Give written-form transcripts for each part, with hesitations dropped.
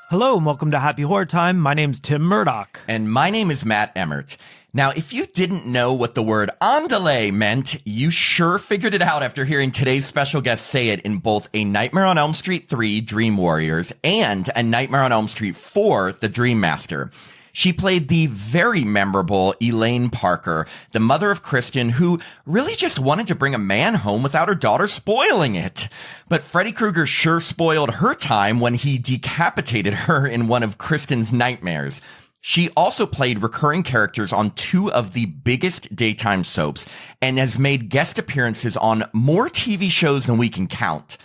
Hello and welcome to Happy Horror Time. My name's Tim Murdoch. And my name is Matt Emmert. Now, if you didn't know what the word ándale meant, you sure figured it out after hearing today's special guest say it in both A Nightmare on Elm Street 3, Dream Warriors, and A Nightmare on Elm Street 4, The Dream Master. She played the very memorable Elaine Parker, the mother of Kristen, who really just wanted to bring a man home without her daughter spoiling it. But Freddy Krueger sure spoiled her time when he decapitated her in one of Kristen's nightmares. She also played recurring characters on two of the biggest daytime soaps and has made guest appearances on more TV shows than we can count.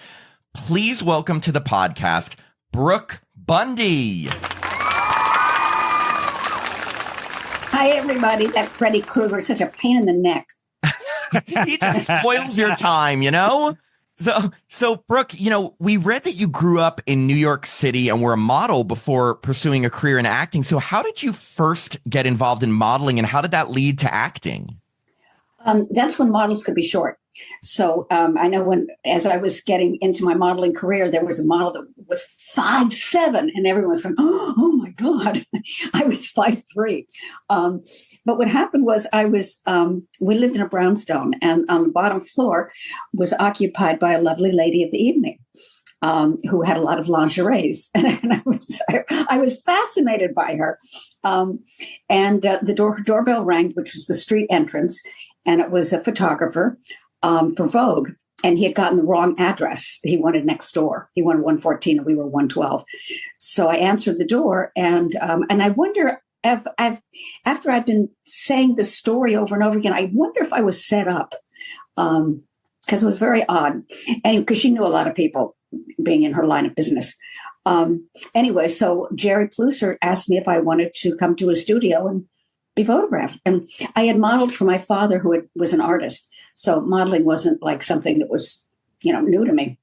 Please welcome to the podcast, Brooke Bundy. Hi, everybody. That Freddy Krueger is such a pain in the neck. He just spoils your time, you know? So Brooke, we read that you grew up in New York City and were a model before pursuing a career in acting. So how did you first get involved in modeling and how did that lead to acting? That's when models could be short. So I know as I was getting into my modeling career, there was a model that was 5'7", and everyone was going, oh my God, I was 5'3". But what happened was we lived in a brownstone, and on the bottom floor was occupied by a lovely lady of the evening. Who had a lot of lingeries, and I was fascinated by her. The doorbell rang, which was the street entrance, and it was a photographer for Vogue, and he had gotten the wrong address. He wanted next door. He wanted 114, and we were 112. So I answered the door, and I wonder if after I've been saying the story over and over again, I wonder if I was set up because it was very odd, and because she knew a lot of people, being in her line of business. Anyway, so Jerry Plusser asked me if I wanted to come to a studio and be photographed. And I had modeled for my father, who was an artist. So modeling wasn't like something that was, new to me.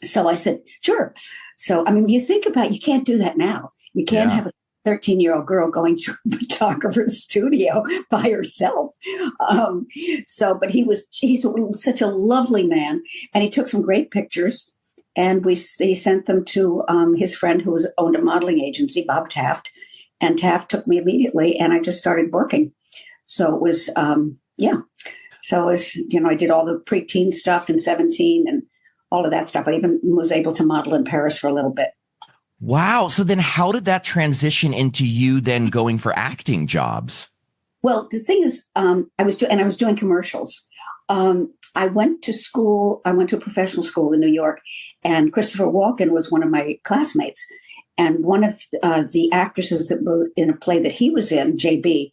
So I said, sure. So, you think about, you can't do that now. You can't have a 13-year-old girl going to a photographer's studio by herself. But he's such a lovely man. And he took some great pictures. And he sent them to his friend who owned a modeling agency, Bob Taft. And Taft took me immediately, and I just started working. So it was, So it was, I did all the preteen stuff in 17 and all of that stuff. I even was able to model in Paris for a little bit. Wow. So then how did that transition into you then going for acting jobs? Well, the thing is, I was doing commercials. I went to school. I went to a professional school in New York, and Christopher Walken was one of my classmates. And one of the actresses that were in a play that he was in, JB,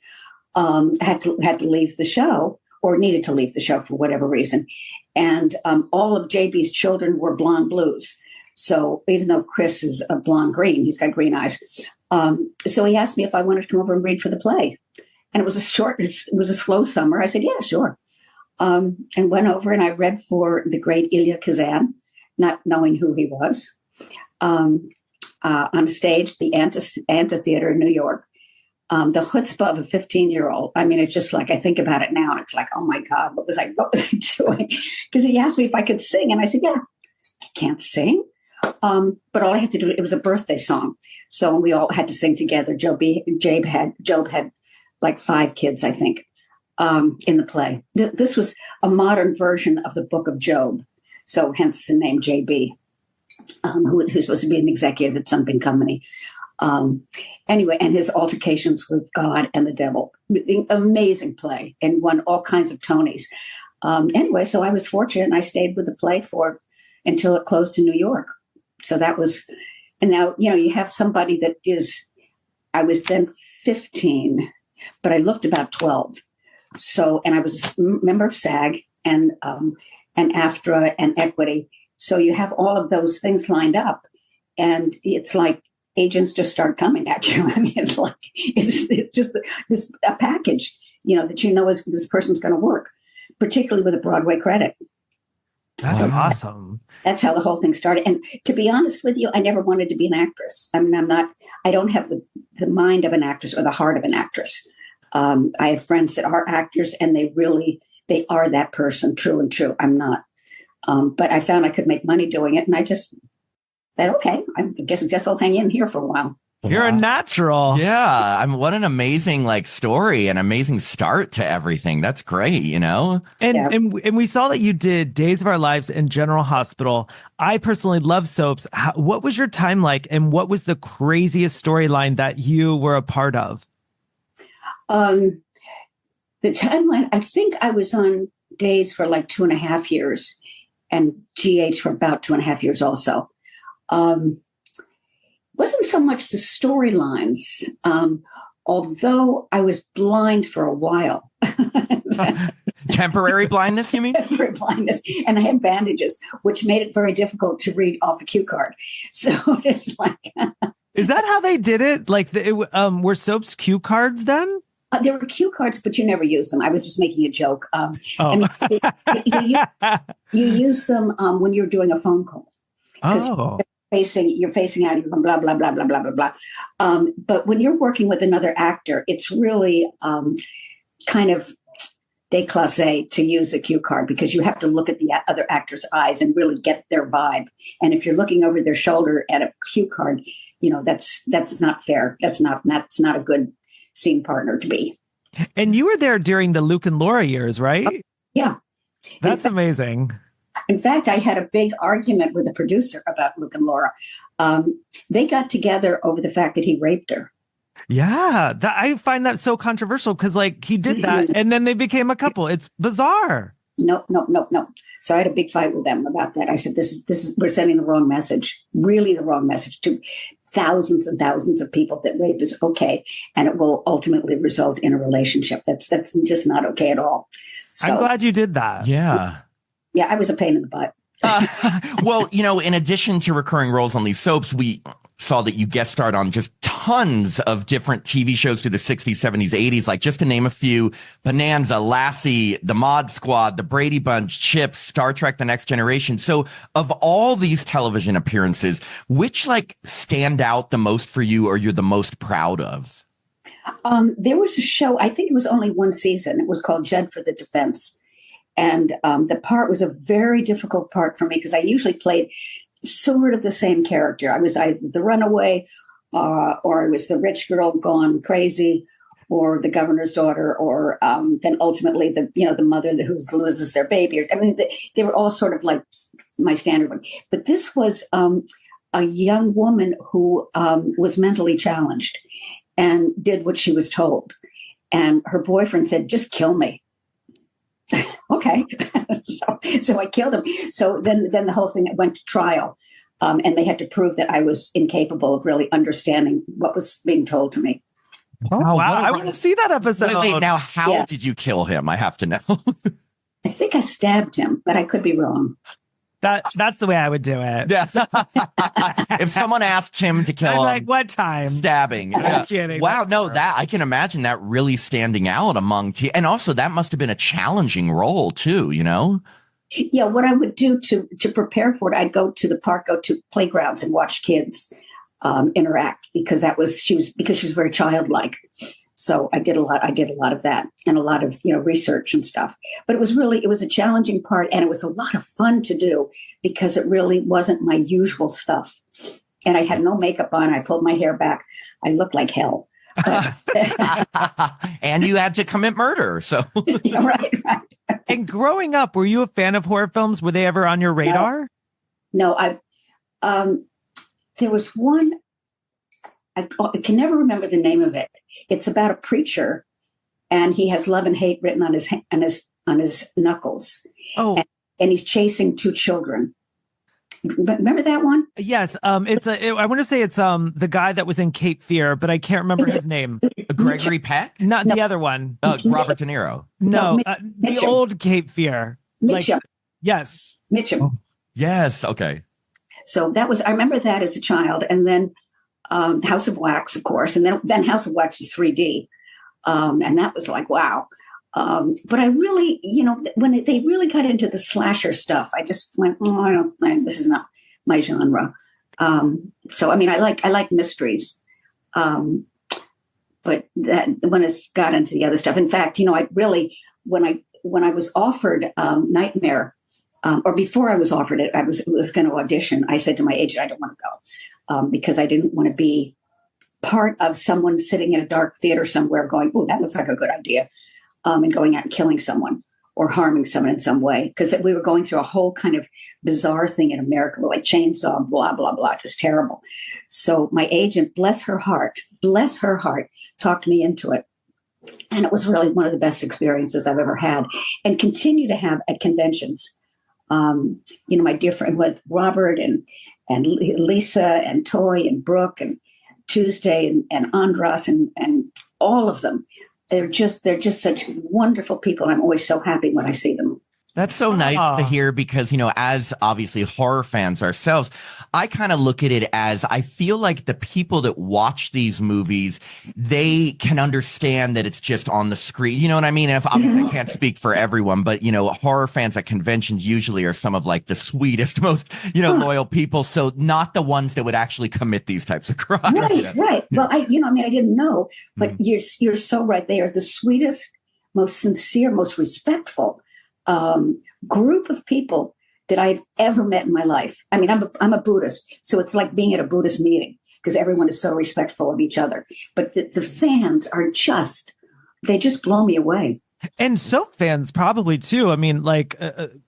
had to leave the show, or needed to leave the show for whatever reason. And all of JB's children were blonde blues. So even though Chris is a blonde green, he's got green eyes. So he asked me if I wanted to come over and read for the play. And it was a slow summer. I said, yeah, sure. And went over and I read for the great Elia Kazan, not knowing who he was, on a stage, the amphitheater in New York. The chutzpah of a 15-year-old. It's just like, I think about it now and it's like, oh my God, what was I doing? Because he asked me if I could sing. And I said, yeah, I can't sing. But all I had to do, it was a birthday song. So we all had to sing together. Job had like 5 kids, I think. In the play. This was a modern version of the Book of Job. So hence the name JB, who's supposed to be an executive at some big company. Anyway, and his altercations with God and the devil. Amazing play, and won all kinds of Tonys. Anyway, so I was fortunate, and I stayed with the play until it closed in New York. So that was, and now, you have somebody that I was then 15, but I looked about 12. So, and I was a member of SAG and AFTRA and Equity. So you have all of those things lined up, and it's like agents just start coming at you. It's like it's just a package, that this person's going to work, particularly with a Broadway credit. That's awesome. That's how the whole thing started. And to be honest with you, I never wanted to be an actress. I don't have the mind of an actress or the heart of an actress. I have friends that are actors, and they are that person, true and true. I'm not. But I found I could make money doing it, and I just said, okay, I guess I'll hang in here for a while. You're a natural. Yeah, what an amazing like story, an amazing start to everything. That's great, you know? And, Yeah. and we saw that you did Days of Our Lives and General Hospital. I personally love soaps. What was your time like, and what was the craziest storyline that you were a part of? The timeline, I think I was on Days for like 2.5 years and GH for about 2.5 years also. Wasn't so much the storylines, although I was blind for a while. Temporary blindness, you mean? Temporary blindness, and I had bandages, which made it very difficult to read off a cue card. So it's like, Is that how they did it? Like, were soaps cue cards then? there were cue cards, but you never use them. I was just making a joke. Oh. I mean, you use them when you're doing a phone call. Oh. You're facing out, you're going blah, blah, blah, blah, blah, blah, blah. But when you're working with another actor, it's really kind of déclassé to use a cue card because you have to look at the other actor's eyes and really get their vibe. And if you're looking over their shoulder at a cue card, that's not fair. That's not a good scene partner to be. And you were there during the Luke and Laura years, right? Yeah. That's amazing. In fact, I had a big argument with the producer about Luke and Laura. They got together over the fact that he raped her. Yeah, I find that so controversial because, like, he did that and then they became a couple. It's bizarre. No. So I had a big fight with them about that. I said, this is we're sending the wrong message, really the wrong message to thousands and thousands of people that rape is okay, and it will ultimately result in a relationship. That's just not okay at all. So, I'm glad you did that. Yeah. Yeah, I was a pain in the butt. Well, in addition to recurring roles on these soaps, we saw that you guest starred on just tons of different TV shows through the 60s, 70s, 80s, like just to name a few: Bonanza, Lassie, The Mod Squad, The Brady Bunch, Chips, Star Trek: The Next Generation. So of all these television appearances, which stand out the most for you or you're the most proud of? There was a show, I think it was only one season. It was called Judd for the Defense. And the part was a very difficult part for me because I usually played sort of the same character. I was either the runaway or I was the rich girl gone crazy or the governor's daughter or then ultimately the mother who loses their baby. I mean, they were all sort of like my standard one. But this was a young woman who was mentally challenged and did what she was told. And her boyfriend said, just kill me. Okay. so I killed him. So then the whole thing went to trial. And they had to prove that I was incapable of really understanding what was being told to me. Oh, wow. I want to see that episode. Wait, now how did you kill him? I have to know. I think I stabbed him, but I could be wrong. That's the way I would do it. Yeah. If someone asked him to kill him, like, what time? Stabbing. I'm kidding. Wow, no, that I can imagine that really standing out among and also that must have been a challenging role too, Yeah, what I would do to prepare for it, I'd go to the park, go to playgrounds and watch kids interact because she was very childlike. So I did a lot of that and a lot of, research and stuff. But it was a challenging part and it was a lot of fun to do because it really wasn't my usual stuff. And I had no makeup on. I pulled my hair back. I looked like hell. And you had to commit murder. So Yeah, right. And growing up, were you a fan of horror films? Were they ever on your radar? No, there was one, I can never remember the name of it. It's about a preacher, and he has love and hate written on his knuckles. Oh, and he's chasing two children. Remember that one? Yes. I want to say it's the guy that was in Cape Fear, but I can't remember his name. Gregory Peck? Not the other one. Robert De Niro. No, the old Cape Fear. Mitchum. Yes. Mitchum. Oh, yes. Okay. So I remember that as a child, and then House of Wax, of course, and then House of Wax was 3D, and that was like wow. But I really, when they really got into the slasher stuff, I just went, this is not my genre. So I mean, I like mysteries, but that when it's got into the other stuff. In fact, I really when I was offered Nightmare or before I was offered it, was going to audition. I said to my agent, I don't want to go because I didn't want to be part of someone sitting in a dark theater somewhere going, oh, that looks like a good idea, and going out and killing someone or harming someone in some way. Because we were going through a whole kind of bizarre thing in America, like chainsaw, blah, blah, blah, just terrible. So my agent, bless her heart, talked me into it. And it was really one of the best experiences I've ever had and continue to have at conventions. My dear friend with Robert and Lisa and Toy and Brooke and Tuesday and Andras and all of them. They're just such wonderful people. I'm always so happy when I see them. That's so nice to hear because, as obviously horror fans ourselves, I kind of look at it as I feel like the people that watch these movies, they can understand that it's just on the screen. You know what I mean? And if obviously I can't speak for everyone, but, horror fans at conventions usually are some of like the sweetest, most, loyal people. So not the ones that would actually commit these types of crimes. Right. Well, I didn't know, but you're so right. They are the sweetest, most sincere, most respectful group of people that I've ever met in my life. I mean, I'm a Buddhist, so it's like being at a Buddhist meeting because everyone is so respectful of each other. But the fans are they just blow me away. And soap fans probably too. I mean,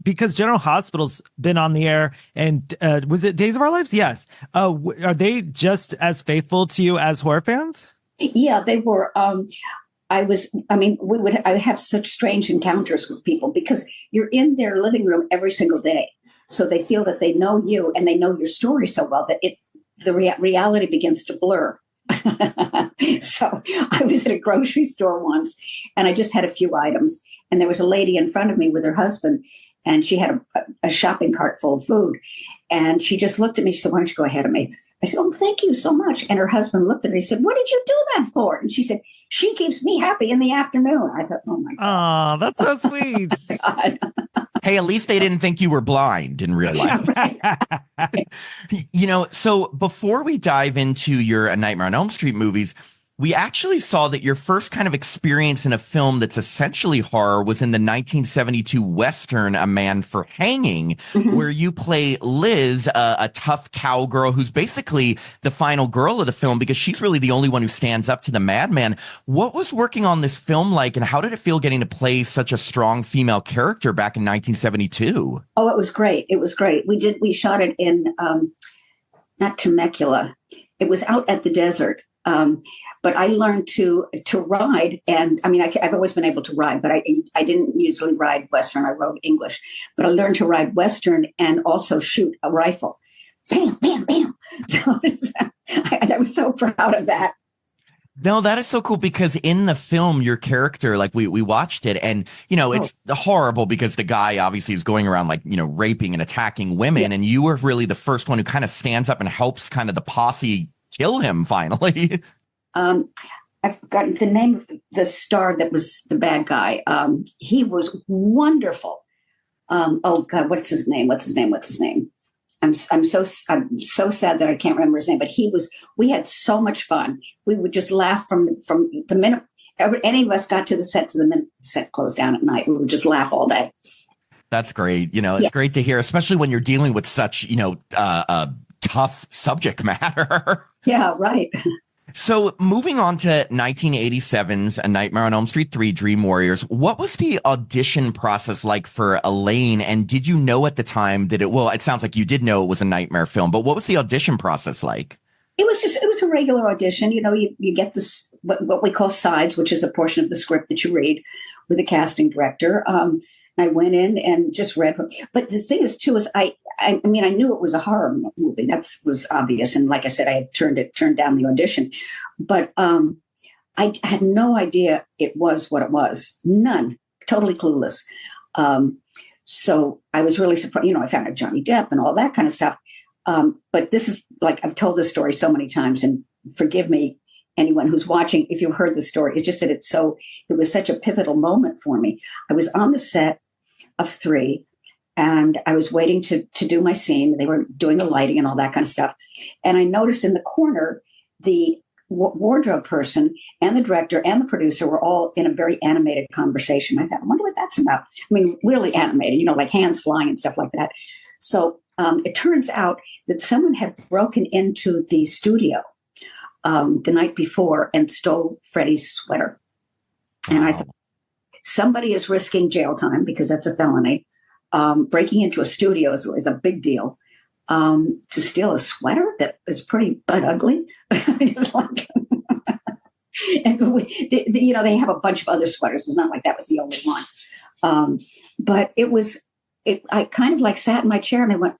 because General Hospital's been on the air, and was it Days of Our Lives? Yes. Are they just as faithful to you as horror fans? Yeah, they were. I would have such strange encounters with people because you're in their living room every single day. So they feel that they know you and they know your story so well that the reality begins to blur. So I was at a grocery store once and I just had a few items. And there was a lady in front of me with her husband and she had a shopping cart full of food. And she just looked at me. She said, why don't you go ahead of me? I said, oh, thank you so much. And her husband looked at her. He said, what did you do that for? And she said, she keeps me happy in the afternoon. I thought, oh, my God. Oh, that's so sweet. Hey, at least they didn't think you were blind in real life. So before we dive into your A Nightmare on Elm Street movies, we actually saw that your first kind of experience in a film that's essentially horror was in the 1972 Western, A Man for Hanging, where you play Liz, a tough cowgirl who's basically the final girl of the film because she's really the only one who stands up to the madman. What was working on this film like, and how did it feel getting to play such a strong female character back in 1972? Oh, it was great. It was great. We shot it in, not Temecula. It was out at the desert. But I learned to ride, and I mean, I've always been able to ride, but I didn't usually ride Western. I rode English, but I learned to ride Western and also shoot a rifle. Bam, bam, bam. So I was so proud of that. No, that is so cool because in the film, your character, like we watched it and, it's horrible because the guy obviously is going around like, raping and attacking women. Yeah. And you were really the first one who kind of stands up and helps kind of the posse kill him finally. I've forgotten the name of the star that was the bad guy. He was wonderful. Oh God, what's his name? I'm so sad that I can't remember his name, but we had so much fun. We would just laugh from the minute any of us got to the set to the minute the set closed down at night. We would just laugh all day. That's great. It's great to hear, especially when you're dealing with such, tough subject matter. Yeah, right. So moving on to 1987's A Nightmare on Elm Street 3, Dream Warriors, what was the audition process like for Elaine? And did you know at the time that it sounds like you did know it was a nightmare film, but what was the audition process like? It was a regular audition. You get this, what we call sides, which is a portion of the script that you read with a casting director. I went in and just read. But the thing is, too, is I knew it was a horror movie. That was obvious. And like I said, I had turned down the audition. But I had no idea it was what it was. None. Totally clueless. So I was really surprised. I found out Johnny Depp and all that kind of stuff. But this is like, I've told this story so many times, and forgive me, anyone who's watching, if you've heard the story. It's just that it was such a pivotal moment for me. I was on the set of 3 and I was waiting to do my scene. They were doing the lighting and all that kind of stuff. And I noticed in the corner, the wardrobe person and the director and the producer were all in a very animated conversation. I thought, I wonder what that's about. I mean, really animated, like hands flying and stuff like that. So it turns out that someone had broken into the studio the night before and stole Freddy's sweater. And I thought, somebody is risking jail time because that's a felony. Breaking into a studio is a big deal. To steal a sweater that is pretty butt ugly. It's like, and they have a bunch of other sweaters. It's not like that was the only one. But I kind of like sat in my chair and I went,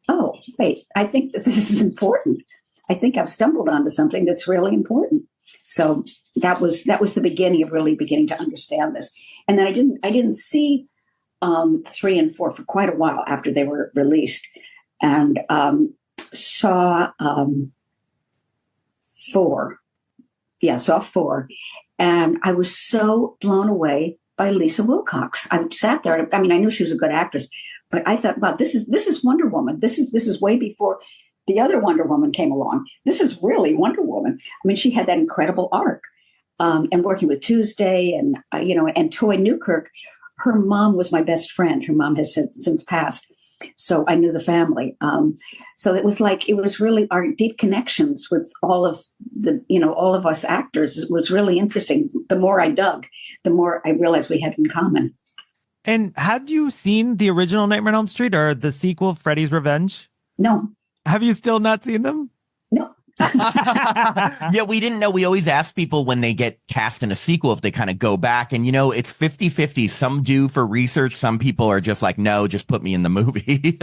oh, wait, I think that this is important. I think I've stumbled onto something that's really important. So that was the beginning of really beginning to understand this. And then I didn't see 3 and 4 for quite a while after they were released, and saw 4. Yeah, saw 4, and I was so blown away by Lisa Wilcox. I sat there. I mean, I knew she was a good actress, but I thought, wow, this is Wonder Woman. This is way before the other Wonder Woman came along. This is really Wonder Woman. I mean, she had that incredible arc. And working with Tuesday and and Toy Newkirk, her mom was my best friend. Her mom has since passed, so I knew the family. So it was really our deep connections with all of us actors. It was really interesting. The more I dug, the more I realized we had in common. And had you seen the original Nightmare on Elm Street or the sequel, Freddy's Revenge? No. Have you still not seen them? No. Yeah, we didn't know. We always ask people when they get cast in a sequel if they kind of go back, and it's 50-50. Some do for research. Some people are just like, no, just put me in the movie.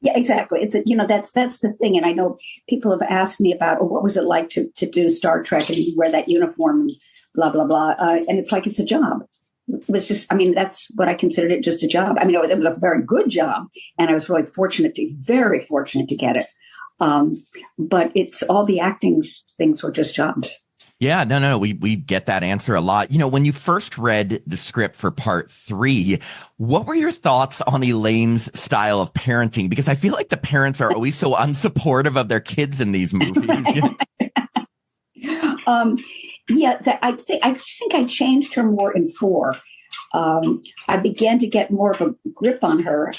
Yeah, exactly. It's that's the thing. And I know people have asked me about, what was it like to do Star Trek and you wear that uniform and blah, blah, blah. And it's like, it's a job. It was just, I mean, that's what I considered it, just a job. I mean, it was a very good job. And I was really very fortunate to get it. But it's all the acting things were just jobs. Yeah, no. We get that answer a lot. When you first read the script for part 3, what were your thoughts on Elaine's style of parenting? Because I feel like the parents are always so unsupportive of their kids in these movies. I just think I changed her more in 4. I began to get more of a grip on her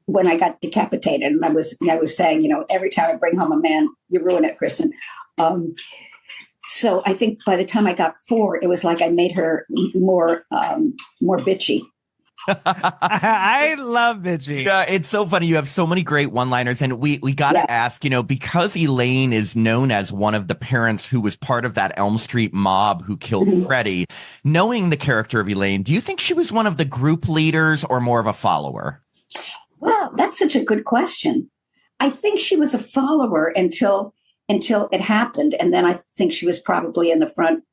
when I got decapitated, and I was saying, every time I bring home a man, you ruin it, Kristen. So I think by the time I got 4, it was like I made her more bitchy. I love bitchy. Yeah, it's so funny. You have so many great one-liners, and we got to ask, because Elaine is known as one of the parents who was part of that Elm Street mob who killed Freddy. Knowing the character of Elaine, do you think she was one of the group leaders or more of a follower? Well, that's such a good question. I think she was a follower until it happened, and then I think she was probably in the front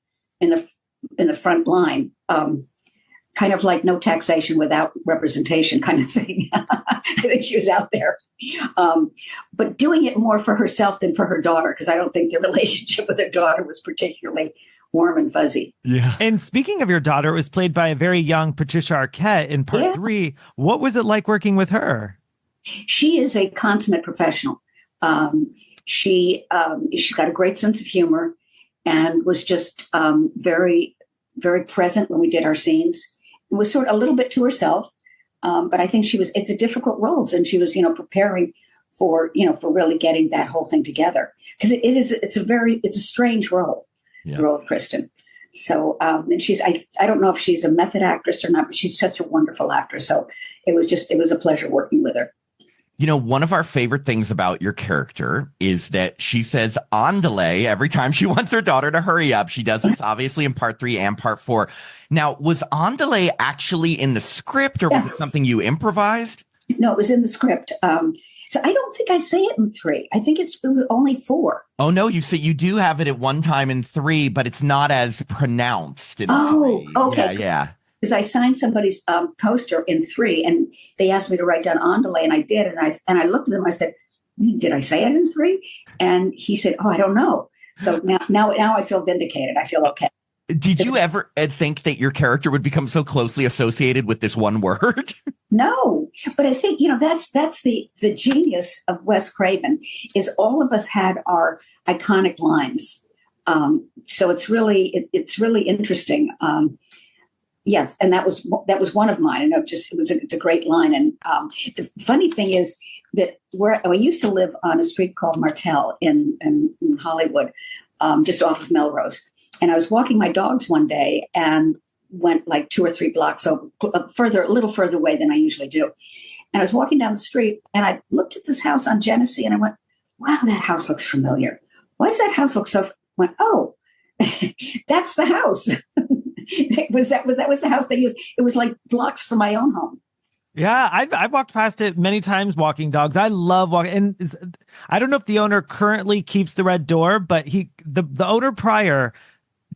line, kind of like no taxation without representation kind of thing. I think she was out there, but doing it more for herself than for her daughter, because I don't think the relationship with her daughter was particularly warm and fuzzy. Yeah. And speaking of your daughter, it was played by a very young Patricia Arquette in part 3. What was it like working with her? She is a consummate professional. She's got a great sense of humor and was just very, very present when we did our scenes. It was sort of a little bit to herself, but I think it's a difficult role, and she was, preparing for really getting that whole thing together, because it's a strange role. The role of Kristen. So, and I don't know if she's a method actress or not, but she's such a wonderful actress. So it was a pleasure working with her. One of our favorite things about your character is that she says ándale every time she wants her daughter to hurry up. She does this obviously in part 3 and part 4. Now, was ándale actually in the script, or was it something you improvised? No, it was in the script. So I don't think I say it in 3. I think it was only 4. Oh, no, you say you do have it at one time in 3, but it's not as pronounced in 3. Okay. Yeah. Because I signed somebody's poster in 3, and they asked me to write down ándale, and I did. And I looked at them. I said, "Did I say it in 3?" And he said, "Oh, I don't know." So now I feel vindicated. I feel okay. Did you ever think that your character would become so closely associated with this one word? No, but I think, that's the genius of Wes Craven, is all of us had our iconic lines. So it's really interesting. Yes, and that was one of mine, and it's a great line. And the funny thing is that where I used to live on a street called Martel in Hollywood, just off of Melrose, and I was walking my dogs one day and went like 2 or 3 blocks over, a little further away than I usually do, and I was walking down the street and I looked at this house on Genesee and I went, "Wow, that house looks familiar. Why does that house look so?" Went, "Oh, that's the house." That was the house they used. It was like blocks from my own home. Yeah, I've walked past it many times walking dogs. I love walking, and I don't know if the owner currently keeps the red door, but the owner prior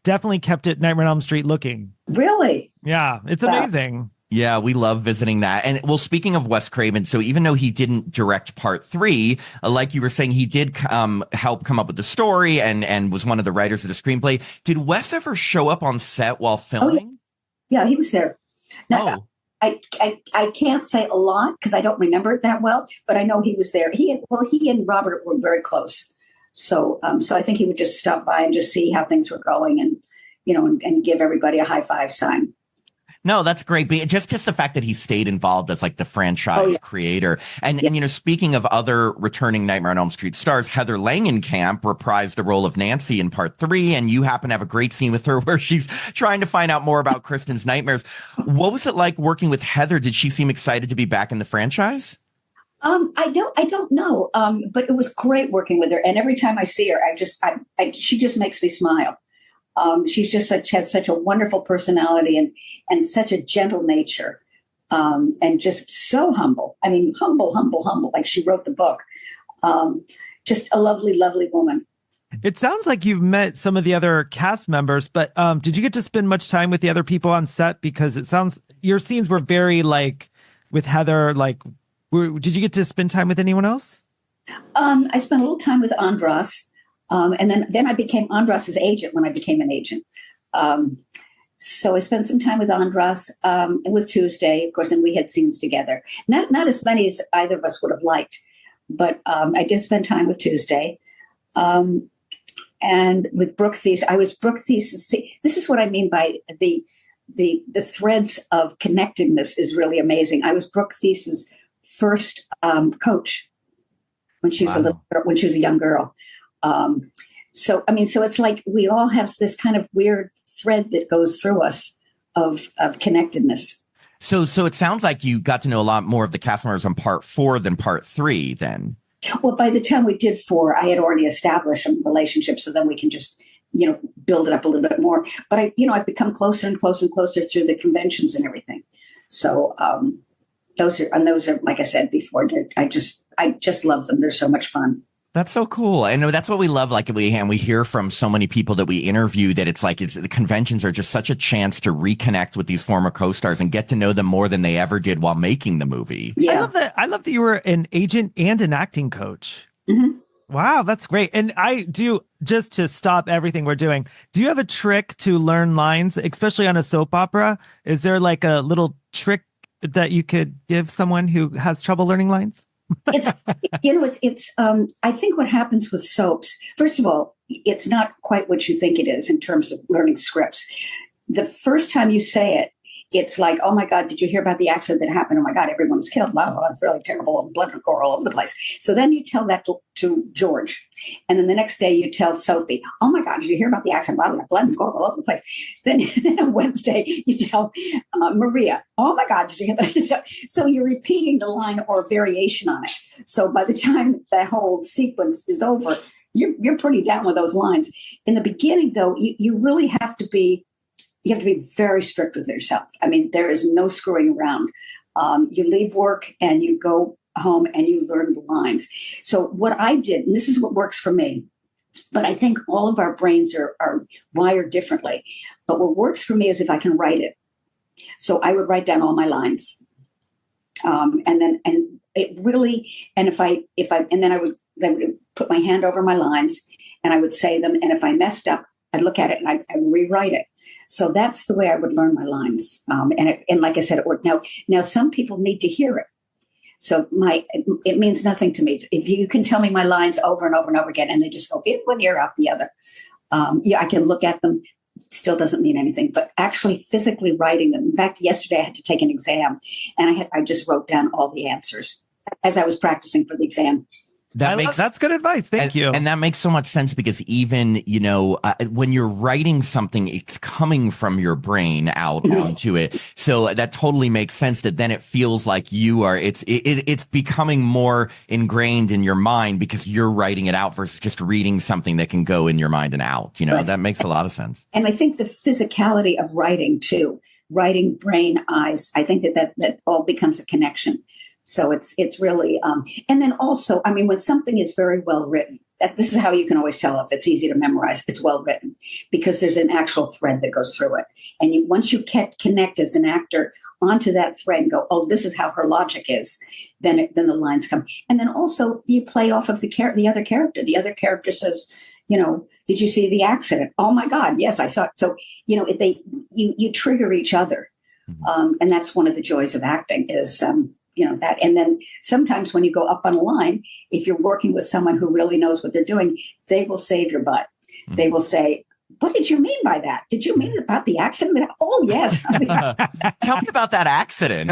definitely kept it Nightmare on Elm Street looking. Really? Yeah, it's amazing. Yeah, we love visiting that. And well, speaking of Wes Craven, so even though he didn't direct part 3, like you were saying, he did help come up with the story and was one of the writers of the screenplay. Did Wes ever show up on set while filming? Yeah, he was there. Now, I can't say a lot because I don't remember it that well, but I know he was there. He and Robert were very close. So I think he would just stop by and just see how things were going and, and give everybody a high five sign. No, that's great. But just the fact that he stayed involved as like the franchise creator. And speaking of other returning Nightmare on Elm Street stars, Heather Langenkamp reprised the role of Nancy in part 3. And you happen to have a great scene with her where she's trying to find out more about Kristen's nightmares. What was it like working with Heather? Did she seem excited to be back in the franchise? I don't know. But it was great working with her. And every time I see her, she just makes me smile. She's just has such a wonderful personality and such a gentle nature, and just so humble. I mean, humble. Like she wrote the book. Just a lovely, lovely woman. It sounds like you've met some of the other cast members, but did you get to spend much time with the other people on set? Because it sounds your scenes were very like with Heather. Like, did you get to spend time with anyone else? I spent a little time with Andras. And then I became Andras's agent when I became an agent. So I spent some time with Andras, with Tuesday, of course, and we had scenes together. Not as many as either of us would have liked, but I did spend time with Tuesday. And with Brooke Thies, I was Brooke Thies. This is what I mean by the threads of connectedness is really amazing. I was Brooke Thies' first coach when she was when she was a young girl. So it's like we all have this kind of weird thread that goes through us of connectedness. So it sounds like you got to know a lot more of the cast members on part 4 than part 3 then. Well, by the time we did 4, I had already established some relationships, so then we can just, build it up a little bit more. But I've become closer and closer and closer through the conventions and everything. So, those are, like I said before, I just love them. They're so much fun. That's so cool. I know that's what we love. Like we hear from so many people that we interview that the conventions are just such a chance to reconnect with these former co-stars and get to know them more than they ever did while making the movie. Yeah. I love that you were an agent and an acting coach. Mm-hmm. Wow, that's great. And I do, just to stop everything we're doing, do you have a trick to learn lines, especially on a soap opera? Is there like a little trick that you could give someone who has trouble learning lines? It's I think what happens with soaps, first of all, it's not quite what you think it is in terms of learning scripts. The first time you say it, it's like, oh my God, did you hear about the accident that happened? Oh my God, everyone was killed. Blah, blah, blah. It's really terrible. Blood and gore all over the place. So then you tell that to George. And then the next day you tell Sophie, oh my God, did you hear about the accident? Blah, blah, blah, blood and gore all over the place. Then on Wednesday you tell Maria, oh my God, did you hear that? So you're repeating the line or a variation on it. So by the time the whole sequence is over, you're pretty down with those lines. In the beginning, though, you really have to be very strict with yourself. I mean, there is no screwing around. You leave work and you go home and you learn the lines. So what I did, and this is what works for me, but I think all of our brains are wired differently. But what works for me is if I can write it. So I would write down all my lines. And then I would put my hand over my lines and I would say them. And if I messed up, I'd look at it and I'd rewrite it. So that's the way I would learn my lines. And like I said, it worked. Now some people need to hear it. So it means nothing to me. If you can tell me my lines over and over and over again, and they just go in one ear out the other. I can look at them still doesn't mean anything, but actually physically writing them. In fact, yesterday I had to take an exam, and I just wrote down all the answers as I was practicing for the exam. That's good advice. Thank you. And that makes so much sense because even, when you're writing something, it's coming from your brain out onto it. So that totally makes sense that then it feels like it's becoming more ingrained in your mind because you're writing it out versus just reading something that can go in your mind and out. Right. That makes a lot of sense. And I think the physicality of writing too, writing, brain, eyes, I think that all becomes a connection. So it's really, and then also, I mean, when something is very well written, this is how you can always tell if it's easy to memorize. It's well written because there's an actual thread that goes through it. And once you connect as an actor onto that thread and go, oh, this is how her logic is, then the lines come. And then also you play off of the other character. The other character says, did you see the accident? Oh my God, yes, I saw it. So, you trigger each other. And that's one of the joys of acting is, that. And then sometimes when you go up on a line, if you're working with someone who really knows what they're doing, they will save your butt. Mm-hmm. They will say, what did you mean by that? Did you mean about the accident? Oh, yes. Tell me about that accident.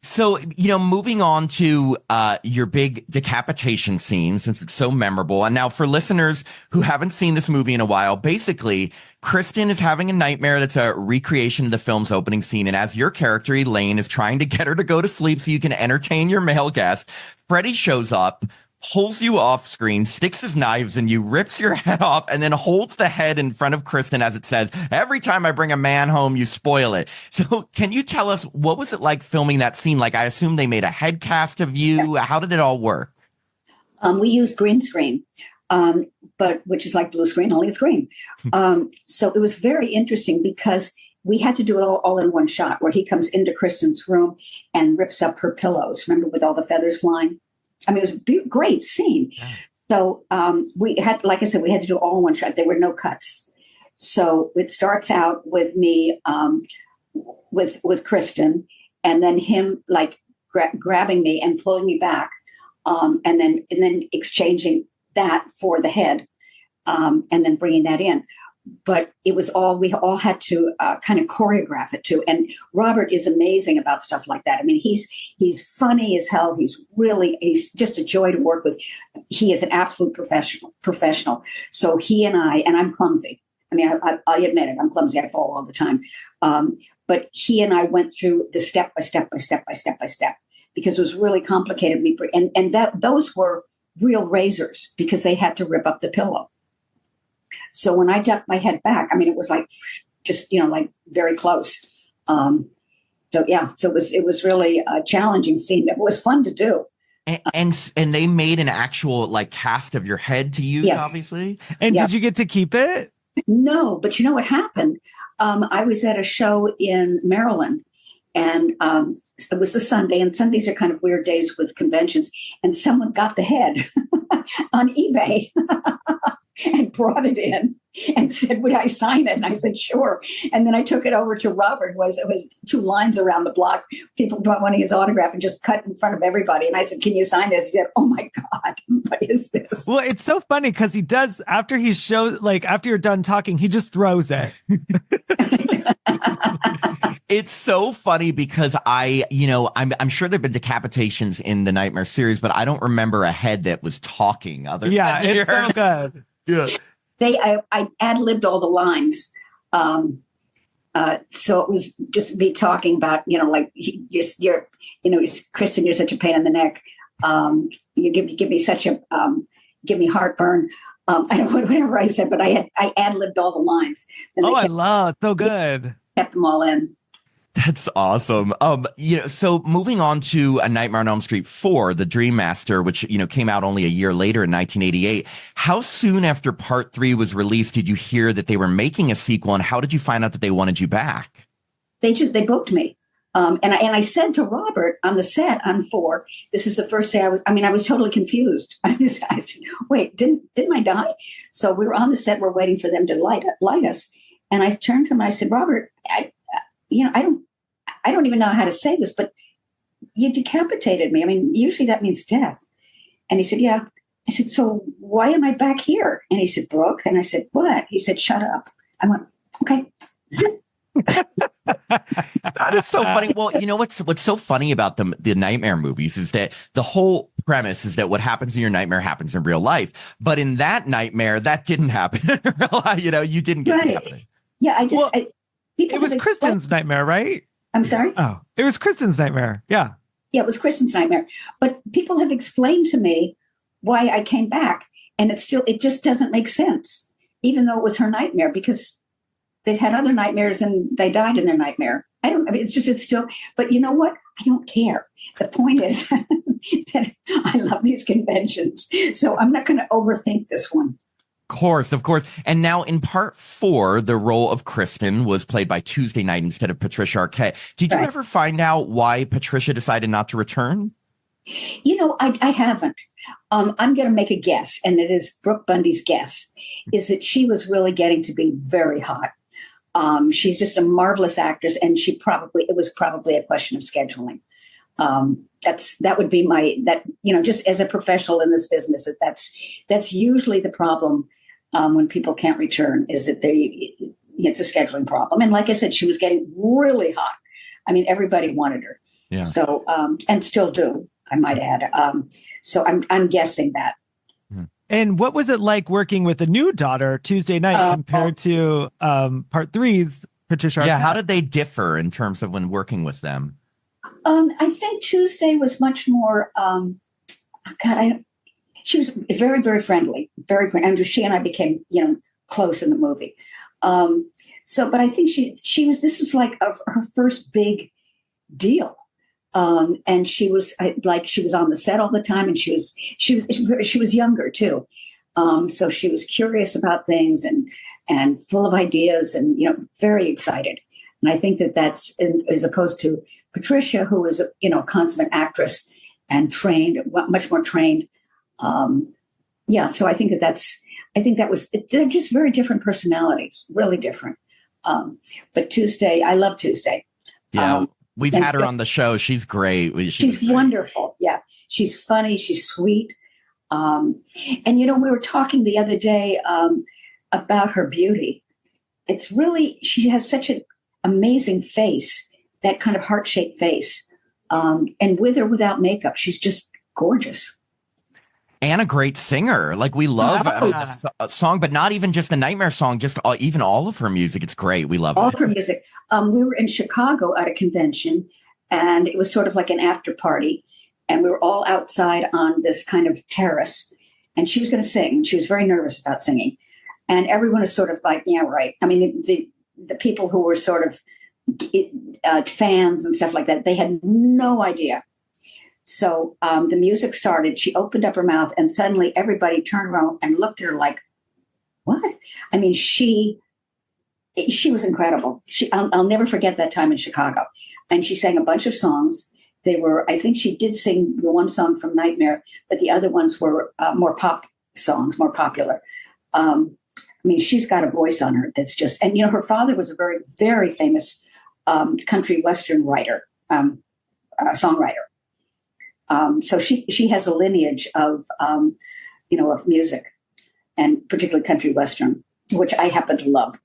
So, moving on to your big decapitation scene, since it's so memorable. And now for listeners who haven't seen this movie in a while, basically, Kristen is having a nightmare that's a recreation of the film's opening scene. And as your character, Elaine, is trying to get her to go to sleep so you can entertain your male guest, Freddy shows up, pulls you off screen, sticks his knives in you, rips your head off, and then holds the head in front of Kristen as it says, every time I bring a man home, you spoil it. So can you tell us, what was it like filming that scene? Like, I assume they made a head cast of you. How did it all work? We used green screen, but which is like blue screen, only it's green. So it was very interesting because we had to do it all in one shot where he comes into Kristen's room and rips up her pillows. Remember, with all the feathers flying? I mean, it was a great scene. Yeah. So we had, like I said, we had to do all in one shot. There were no cuts. So it starts out with me, with Kristen, and then him like grabbing me and pulling me back, and then exchanging that for the head, and then bringing that in. But we all had to kind of choreograph it too. And Robert is amazing about stuff like that. I mean, he's funny as hell. He's just a joy to work with. He is an absolute professional. So he and I'm clumsy. I mean, I admit it. I'm clumsy. I fall all the time. But he and I went through the step by step because it was really complicated. Those were real razors because they had to rip up the pillow. So when I ducked my head back, I mean, it was like just, like very close. So it was really a challenging scene. It was fun to do. And they made an actual like cast of your head to use, obviously. And did you get to keep it? No, but you know what happened? I was at a show in Maryland, and it was a Sunday, and Sundays are kind of weird days with conventions. And someone got the head on eBay. And brought it in and said, would I sign it? And I said, sure. And then I took it over to Robert, who was 2 lines around the block. People wanting his autograph and just cut in front of everybody. And I said, can you sign this? He said, oh my God, what is this? Well, it's so funny because he does, after you're done talking, he just throws it. It's so funny because I'm sure there've been decapitations in the Nightmare series, but I don't remember a head that was talking other than it's so good. Yeah. I ad-libbed all the lines. So it was just me talking about, like you're Kristen, you're such a pain in the neck. You give me such a, give me heartburn. I don't know whatever I said, but I ad-libbed all the lines. I love so good. Kept them all in. That's awesome. So moving on to A Nightmare on Elm Street 4, The Dream Master, which, came out only a year later in 1988. How soon after part 3 was released did you hear that they were making a sequel, and how did you find out that they wanted you back? They booked me. And I said to Robert on the set on 4, this is the first day I was totally confused. I said, wait, didn't I die? So we were on the set, we're waiting for them to light us. And I turned to him and I said, Robert, I don't even know how to say this, but you decapitated me. I mean, usually that means death. And he said, yeah, I said, so why am I back here? And he said, Brooke. And I said, what? He said, shut up. I went, okay. That is so funny. Well, you know what's so funny about the nightmare movies is that the whole premise is that what happens in your nightmare happens in real life. But in that nightmare, that didn't happen in real life. You know, you didn't get to happen. Yeah, it was Kristen's nightmare, right? I'm sorry? Oh, it was Kristen's nightmare. Yeah. Yeah, it was Kristen's nightmare. But people have explained to me why I came back. And it just doesn't make sense, even though it was her nightmare, because they've had other nightmares and they died in their nightmare. It's still, but you know what? I don't care. The point is that I love these conventions. So I'm not going to overthink this one. Of course. And now in part 4, the role of Kristen was played by Tuesday Night instead of Patricia Arquette. Did you ever find out why Patricia decided not to return? You know, I haven't. I'm going to make a guess, and it is Brooke Bundy's guess, is that she was really getting to be very hot. She's just a marvelous actress, and it was probably a question of scheduling. That would be just as a professional in this business, that's usually the problem when people can't return, is that it's a scheduling problem. And like I said, she was getting really hot. I mean, everybody wanted her. Yeah. So, and still do, I might add. So I'm guessing that. And what was it like working with a new daughter Tuesday Night compared to part 3's Patricia Arquette? Yeah, how did they differ in terms of when working with them? I think Tuesday was much more, she was very, very friendly, very friendly. And she and I became, close in the movie. But I think this was like her first big deal. And she was on the set all the time, and she was younger too. So she was curious about things and full of ideas and, very excited. And I think that's as opposed to Patricia, who is a consummate actress and trained, much more trained. So I think they're just very different personalities, really different. But Tuesday, I love Tuesday. Yeah. We've had her on the show. She's great. She's wonderful. Yeah. She's funny. She's sweet. And, we were talking the other day about her beauty. It's really, she has such an amazing face, that kind of heart-shaped face. And with or without makeup, she's just gorgeous. And a great singer. Like, we love the song, but not even just the Nightmare song, just even all of her music. It's great. We love all it. of her music. We were in Chicago at a convention, and it was sort of like an after party. And we were all outside on this kind of terrace, and she was going to sing. And she was very nervous about singing. And everyone is sort of like, yeah, right. I mean, the people who were sort of fans and stuff like that, they had no idea. So the music started. She opened up her mouth, and suddenly everybody turned around and looked at her like, what? I mean, she was incredible. I'll never forget that time in Chicago. And she sang a bunch of songs. I think she did sing the one song from Nightmare, but the other ones were more pop songs, more popular. I mean, she's got a voice on her that's just, and her father was a very, very famous country Western writer, songwriter. So she has a lineage of music, and particularly country Western, which I happen to love.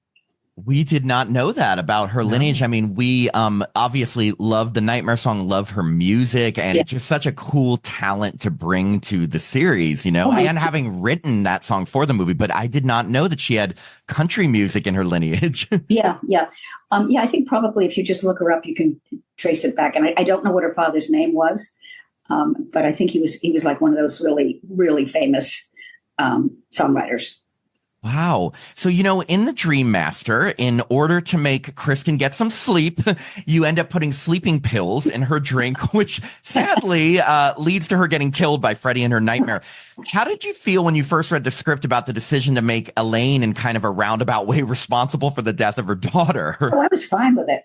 We did not know that about her lineage. I mean, we obviously love the Nightmare song, love her music, and it's just such a cool talent to bring to the series, and having written that song for the movie. But I did not know that she had country music in her lineage. Yeah. I think probably if you just look her up, you can trace it back. And I don't know what her father's name was, but I think he was like one of those really, really famous songwriters. Wow. So, in the Dream Master, in order to make Kristen get some sleep, you end up putting sleeping pills in her drink, which sadly leads to her getting killed by Freddy in her nightmare. How did you feel when you first read the script about the decision to make Elaine in kind of a roundabout way responsible for the death of her daughter? Oh, I was fine with it.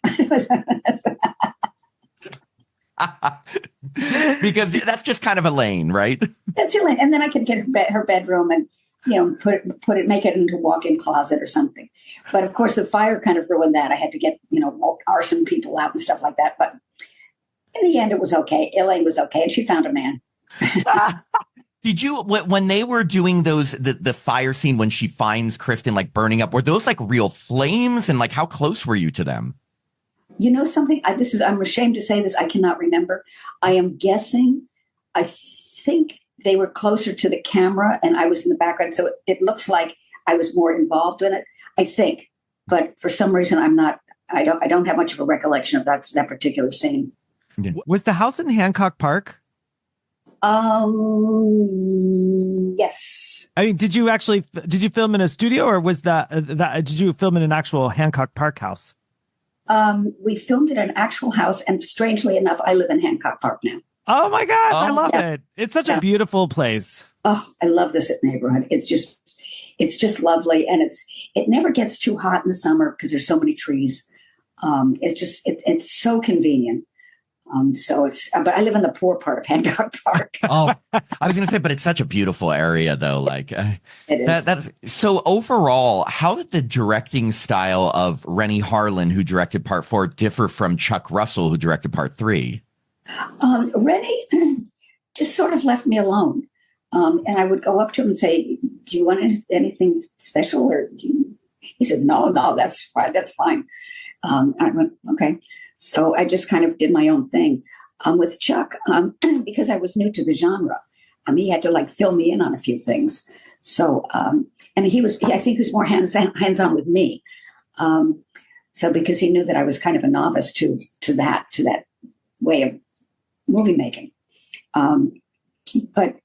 Because that's just kind of Elaine, right? That's Elaine. And then I could get her bedroom and make it into a walk-in closet or something. But of course, the fire kind of ruined that. I had to get, arson people out and stuff like that. But in the end, it was okay. Elaine was okay, and she found a man. Did you when they were doing those the fire scene when she finds Kristen like burning up? Were those like real flames? And like how close were you to them? You know something? I'm ashamed to say this. I cannot remember. I am guessing. I think they were closer to the camera, and I was in the background, so it looks like I was more involved in it. I think, but for some reason, I'm not. I don't have much of a recollection of that particular scene. Was the house in Hancock Park? Yes. I mean, did you film in a studio, or was did you film in an actual Hancock Park house? We filmed it in an actual house, and strangely enough, I live in Hancock Park now. Oh my gosh, I love it. It's such a beautiful place. Oh, I love this neighborhood. It's just lovely, and it never gets too hot in the summer because there's so many trees. It's so convenient. But I live in the poor part of Hancock Park. Oh, I was going to say, but it's such a beautiful area, though. Like, it is. That's so. Overall, how did the directing style of Rennie Harlan, who directed Part 4, differ from Chuck Russell, who directed Part 3? Rennie just sort of left me alone, and I would go up to him and say, "Do you want anything special?" He said, "No, that's fine. That's fine." I went, "Okay." So I just kind of did my own thing. With Chuck, because I was new to the genre, he had to like fill me in on a few things. So, and I think he was more hands-on with me. So because he knew that I was kind of a novice to that way of movie making. But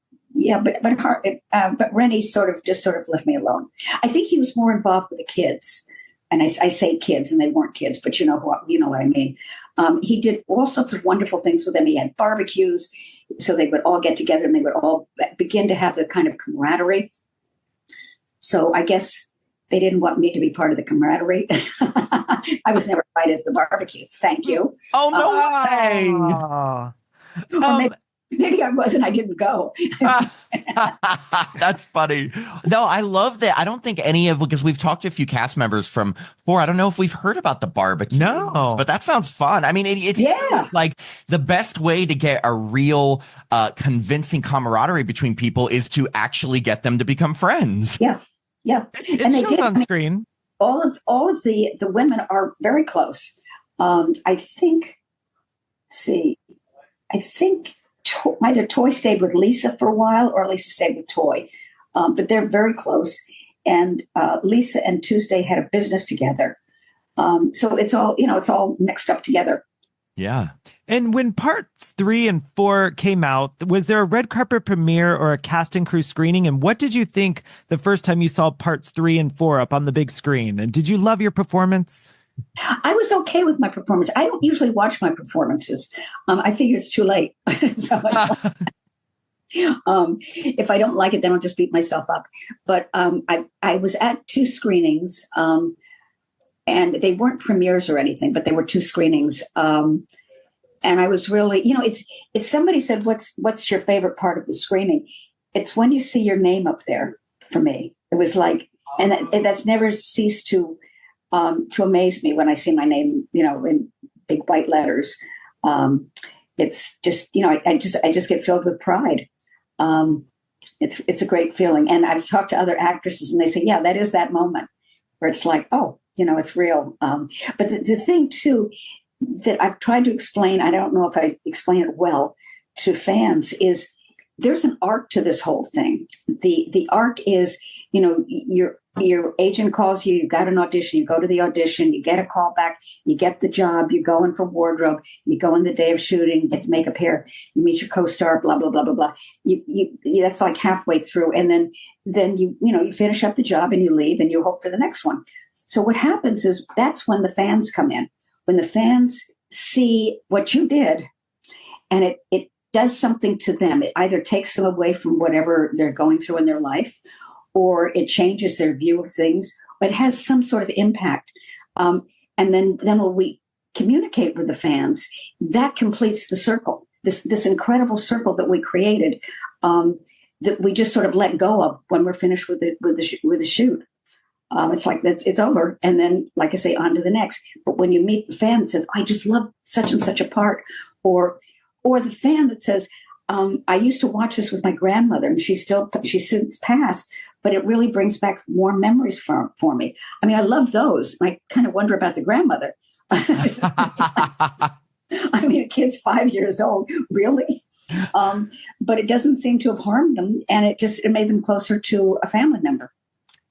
Rennie sort of left me alone. I think he was more involved with the kids. And I say kids, and they weren't kids, but you know what I mean. He did all sorts of wonderful things with them. He had barbecues, so they would all get together and they would all begin to have the kind of camaraderie. So I guess they didn't want me to be part of the camaraderie. I was never invited to the barbecues. Thank you. Oh no way! Maybe I wasn't. I didn't go. That's funny. No, I love that. I don't think because we've talked to a few cast members from 4. I don't know if we've heard about the barbecue. No, but that sounds fun. I mean, it's like the best way to get a real convincing camaraderie between people is to actually get them to become friends. Yeah. And they did on screen. All of the women are very close. I think either Toy stayed with Lisa for a while or Lisa stayed with Toy. But they're very close. And Lisa and Tuesday had a business together. So it's all mixed up together. Yeah. And when parts 3 and 4 came out, was there a red carpet premiere or a cast and crew screening? And what did you think the first time you saw parts 3 and 4 up on the big screen? And did you love your performance? I was okay with my performance. I don't usually watch my performances. I figure it's too late. So if I don't like it, then I'll just beat myself up. But I was at 2 screenings, and they weren't premieres or anything, but they were 2 screenings. And I was really, it's somebody said, what's your favorite part of the screening? It's when you see your name up there for me. It was like, and that's never ceased to amaze me when I see my name, in big white letters. It's just, I just get filled with pride. It's a great feeling. And I've talked to other actresses and they say, yeah, that is that moment where it's like, oh, it's real. But the thing too, that I've tried to explain, I don't know if I explain it well to fans, is there's an arc to this whole thing. The arc is, your agent calls you, you got an audition, you go to the audition, you get a call back, you get the job, you go in for wardrobe, you go in the day of shooting, you get to make up hair, you meet your co-star, blah, blah, blah, blah, blah. You that's like halfway through. And then you finish up the job and you leave and you hope for the next one. So what happens is that's when the fans come in. When the fans see what you did and it does something to them, it either takes them away from whatever they're going through in their life, or it changes their view of things. It has some sort of impact. And then when we communicate with the fans, that completes the circle, this incredible circle that we created, that we just sort of let go of when we're finished with the shoot. It's like it's over, and then, like I say, on to the next. But when you meet the fan that says, "I just love such and such a part," or the fan that says, I used to watch this with my grandmother, and she's since passed, but it really brings back warm memories for me. I mean, I love those. I kind of wonder about the grandmother. I mean, a kid's 5 years old, really? But it doesn't seem to have harmed them, and it made them closer to a family member.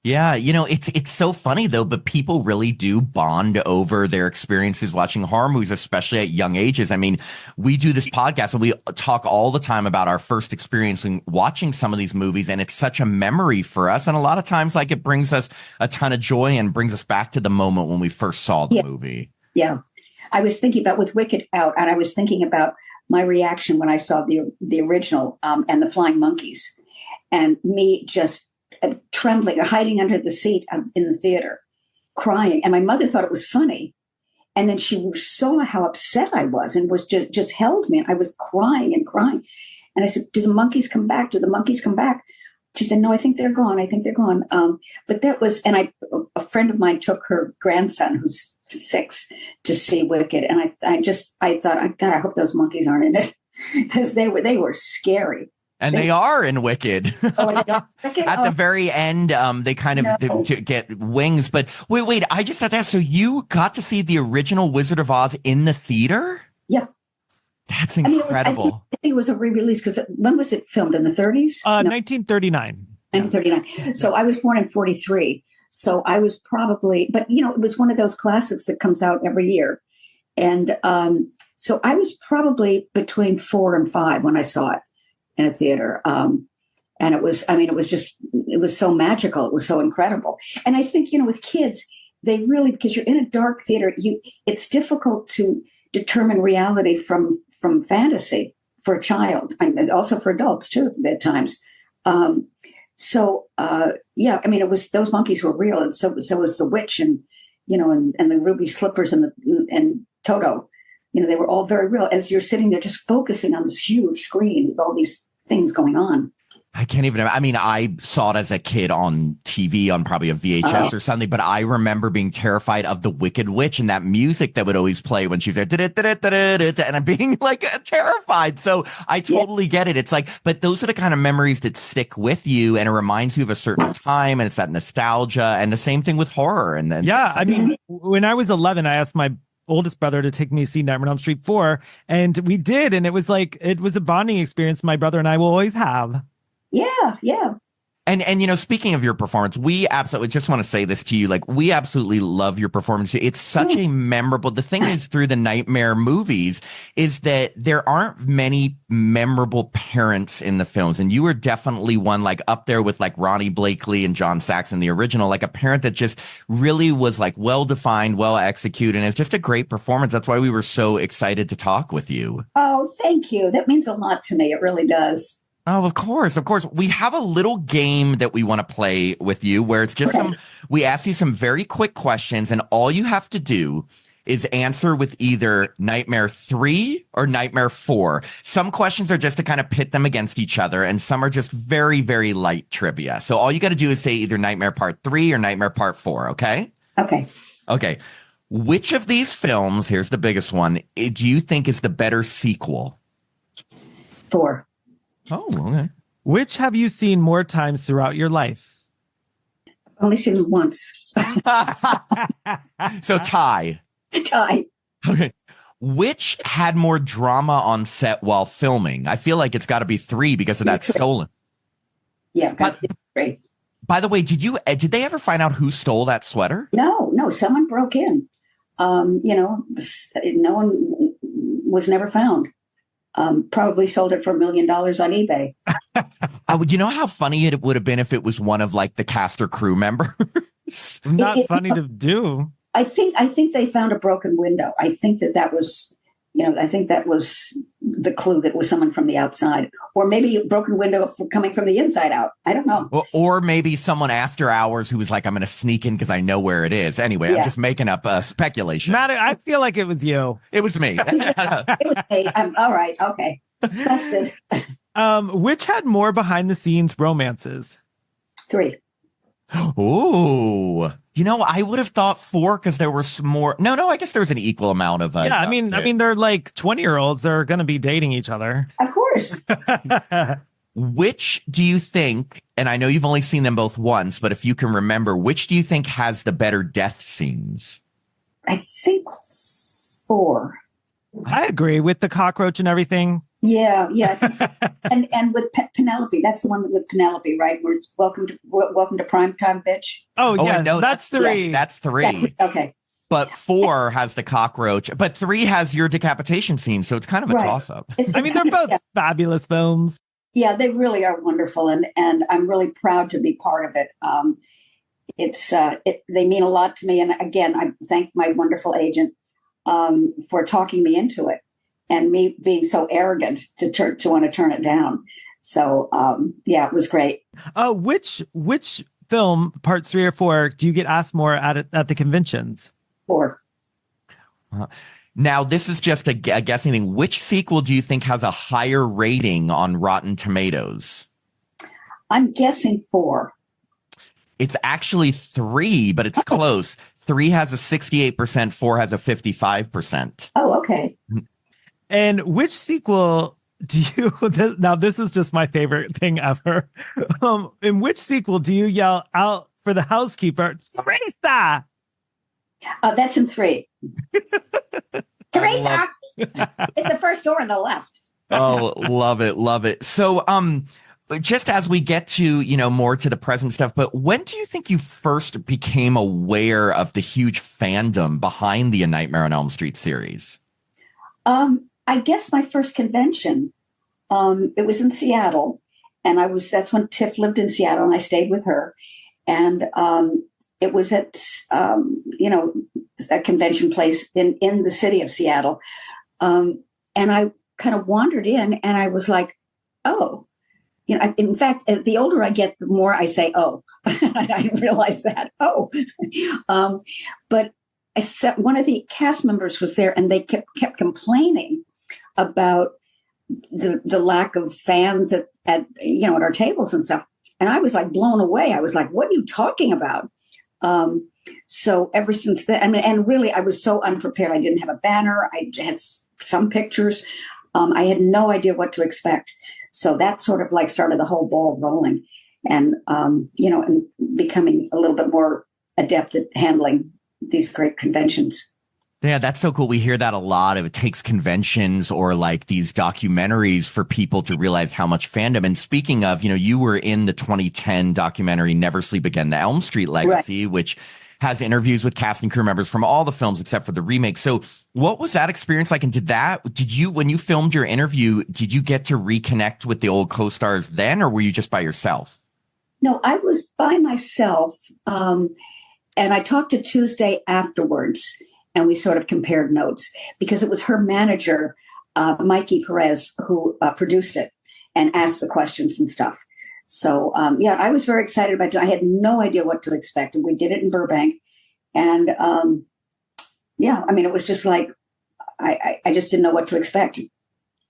Yeah, it's so funny though, but people really do bond over their experiences watching horror movies, especially at young ages. I mean, we do this podcast and we talk all the time about our first experience when watching some of these movies, and it's such a memory for us. And a lot of times, like, it brings us a ton of joy and brings us back to the moment when we first saw the movie. Yeah. I was thinking about with Wicked out, and I was thinking about my reaction when I saw the original and the flying monkeys, and me just trembling or hiding under the seat in the theater, crying. And my mother thought it was funny. And then she saw how upset I was and was just held me. And I was crying and crying. And I said, do the monkeys come back? Do the monkeys come back? She said, no, I think they're gone. I think they're gone. But that was, and a friend of mine took her grandson, who's 6, to see Wicked. And I thought, God, I hope those monkeys aren't in it, because they were scary. And they are in Wicked. At the very end, they kind of get wings. But wait, I just thought that. So you got to see the original Wizard of Oz in the theater? Yeah. That's incredible. I think it was a re-release, because when was it filmed? In the 30s? 1939. 1939. So I was born in 43. So I was probably, but it was one of those classics that comes out every year. And so I was probably between 4 and 5 when I saw it in a theater. And it was so magical. It was so incredible. And I think, with kids, they really, because you're in a dark theater, it's difficult to determine reality from fantasy for a child, and also for adults too at times. It was, those monkeys were real. And so was the witch and the ruby slippers and Toto. They were all very real, as you're sitting there just focusing on this huge screen with all these things going on. I can't even, I mean, I saw it as a kid on TV on probably a VHS or something, but I remember being terrified of the Wicked Witch and that music that would always play when she's there, and I'm being like terrified. So I totally get it. It's like, but those are the kind of memories that stick with you, and it reminds you of a certain time, and it's that nostalgia, and the same thing with horror. And then, I mean, when I was 11, I asked my oldest brother to take me to see Nightmare on Elm Street 4, and we did, and it was a bonding experience my brother and I will always have. Yeah. And speaking of your performance, we absolutely just want to say this to you, like, we absolutely love your performance. It's such a memorable, the thing is, through the Nightmare movies, is that there aren't many memorable parents in the films, and you were definitely one, like, up there with like Ronnie Blakely and John Saxon, the original, like a parent that just really was like well defined, well executed, and it's just a great performance. That's why we were so excited to talk with you. Oh, thank you. That means a lot to me. It really does. Oh, of course. We have a little game that we want to play with you, where it's just we ask you some very quick questions, and all you have to do is answer with either Nightmare 3 or Nightmare 4. Some questions are just to kind of pit them against each other, and some are just very, very light trivia. So all you got to do is say either Nightmare Part 3 or Nightmare Part 4, okay? Okay. Which of these films, here's the biggest one, do you think is the better sequel? 4. Oh, okay. Which have you seen more times throughout your life? Only seen it once. So tie. Okay. Which had more drama on set while filming? I feel like it's got to be 3 because of that stolen. Yeah, got to be 3. By the way, did they ever find out who stole that sweater? No, someone broke in. No one was never found. Probably sold it for $1 million on eBay. You know how funny it would have been if it was one of like the cast or crew members? Not funny to do. I think they found a broken window. I think that was, I think that was the clue, that was someone from the outside, or maybe a broken window coming from the inside out. I don't know. Or maybe someone after hours who was like, I'm going to sneak in because I know where it is. Anyway, I'm just making up speculation. Matt, I feel like it was you. It was me. It was me. All right. Okay. Busted. Which had more behind the scenes romances? 3. Ooh. I would have thought 4 because there were some more. No, I guess there was an equal amount of Yeah, they're like 20-year-olds. They're going to be dating each other. Of course. Which do you think, and I know you've only seen them both once, but if you can remember, which do you think has the better death scenes? I think 4. I agree with the cockroach and everything. Yeah. and with Penelope, that's the one with Penelope, right? Where it's welcome to primetime, bitch. Oh, yeah, no, that's 3. Yeah, that's 3. Okay. But 4 has the cockroach, but 3 has your decapitation scene, so it's kind of a toss-up. They're both fabulous films. Yeah, they really are wonderful, and I'm really proud to be part of it. They mean a lot to me, and again, I thank my wonderful agent for talking me into it, and me being so arrogant to want to turn it down. So it was great. Which film, parts 3 or 4, do you get asked more at the conventions? 4. Now, this is just a guessing thing. Which sequel do you think has a higher rating on Rotten Tomatoes? I'm guessing 4. It's actually 3, but it's close. 3 has a 68%, 4 has a 55%. Oh, okay. And which sequel do you, now this is just my favorite thing ever. In which sequel do you yell out for the housekeeper, Teresa? That's in 3. Teresa! It's the first door on the left. Oh, love it. Love it. So, just as we get to, more to the present stuff, but when do you think you first became aware of the huge fandom behind the A Nightmare on Elm Street series? I guess my first convention, it was in Seattle, and that's when Tiff lived in Seattle, and I stayed with her. And it was at, a convention place in the city of Seattle. And I kind of wandered in, and I was like, oh, in fact, the older I get, the more I say, oh. I didn't realize that. Oh. But one of the cast members was there, and they kept complaining about the lack of fans at our tables and stuff. And I was like blown away. I was like, what are you talking about? So ever since then, and really I was so unprepared. I didn't have a banner. I had some pictures. I had no idea what to expect. So that sort of like started the whole ball rolling, and and becoming a little bit more adept at handling these great conventions. Yeah, that's so cool. We hear that a lot. It takes conventions or like these documentaries for people to realize how much fandom. And speaking of, you were in the 2010 documentary Never Sleep Again, the Elm Street Legacy, right, which has interviews with cast and crew members from all the films except for the remake. So what was that experience like? And when you filmed your interview, did you get to reconnect with the old co-stars then, or were you just by yourself? No, I was by myself. And I talked to Tuesday afterwards, and we sort of compared notes, because it was her manager, Mikey Perez, who produced it and asked the questions and stuff. So, I was very excited about it. I had no idea what to expect. And we did it in Burbank. And, it was just like, I just didn't know what to expect.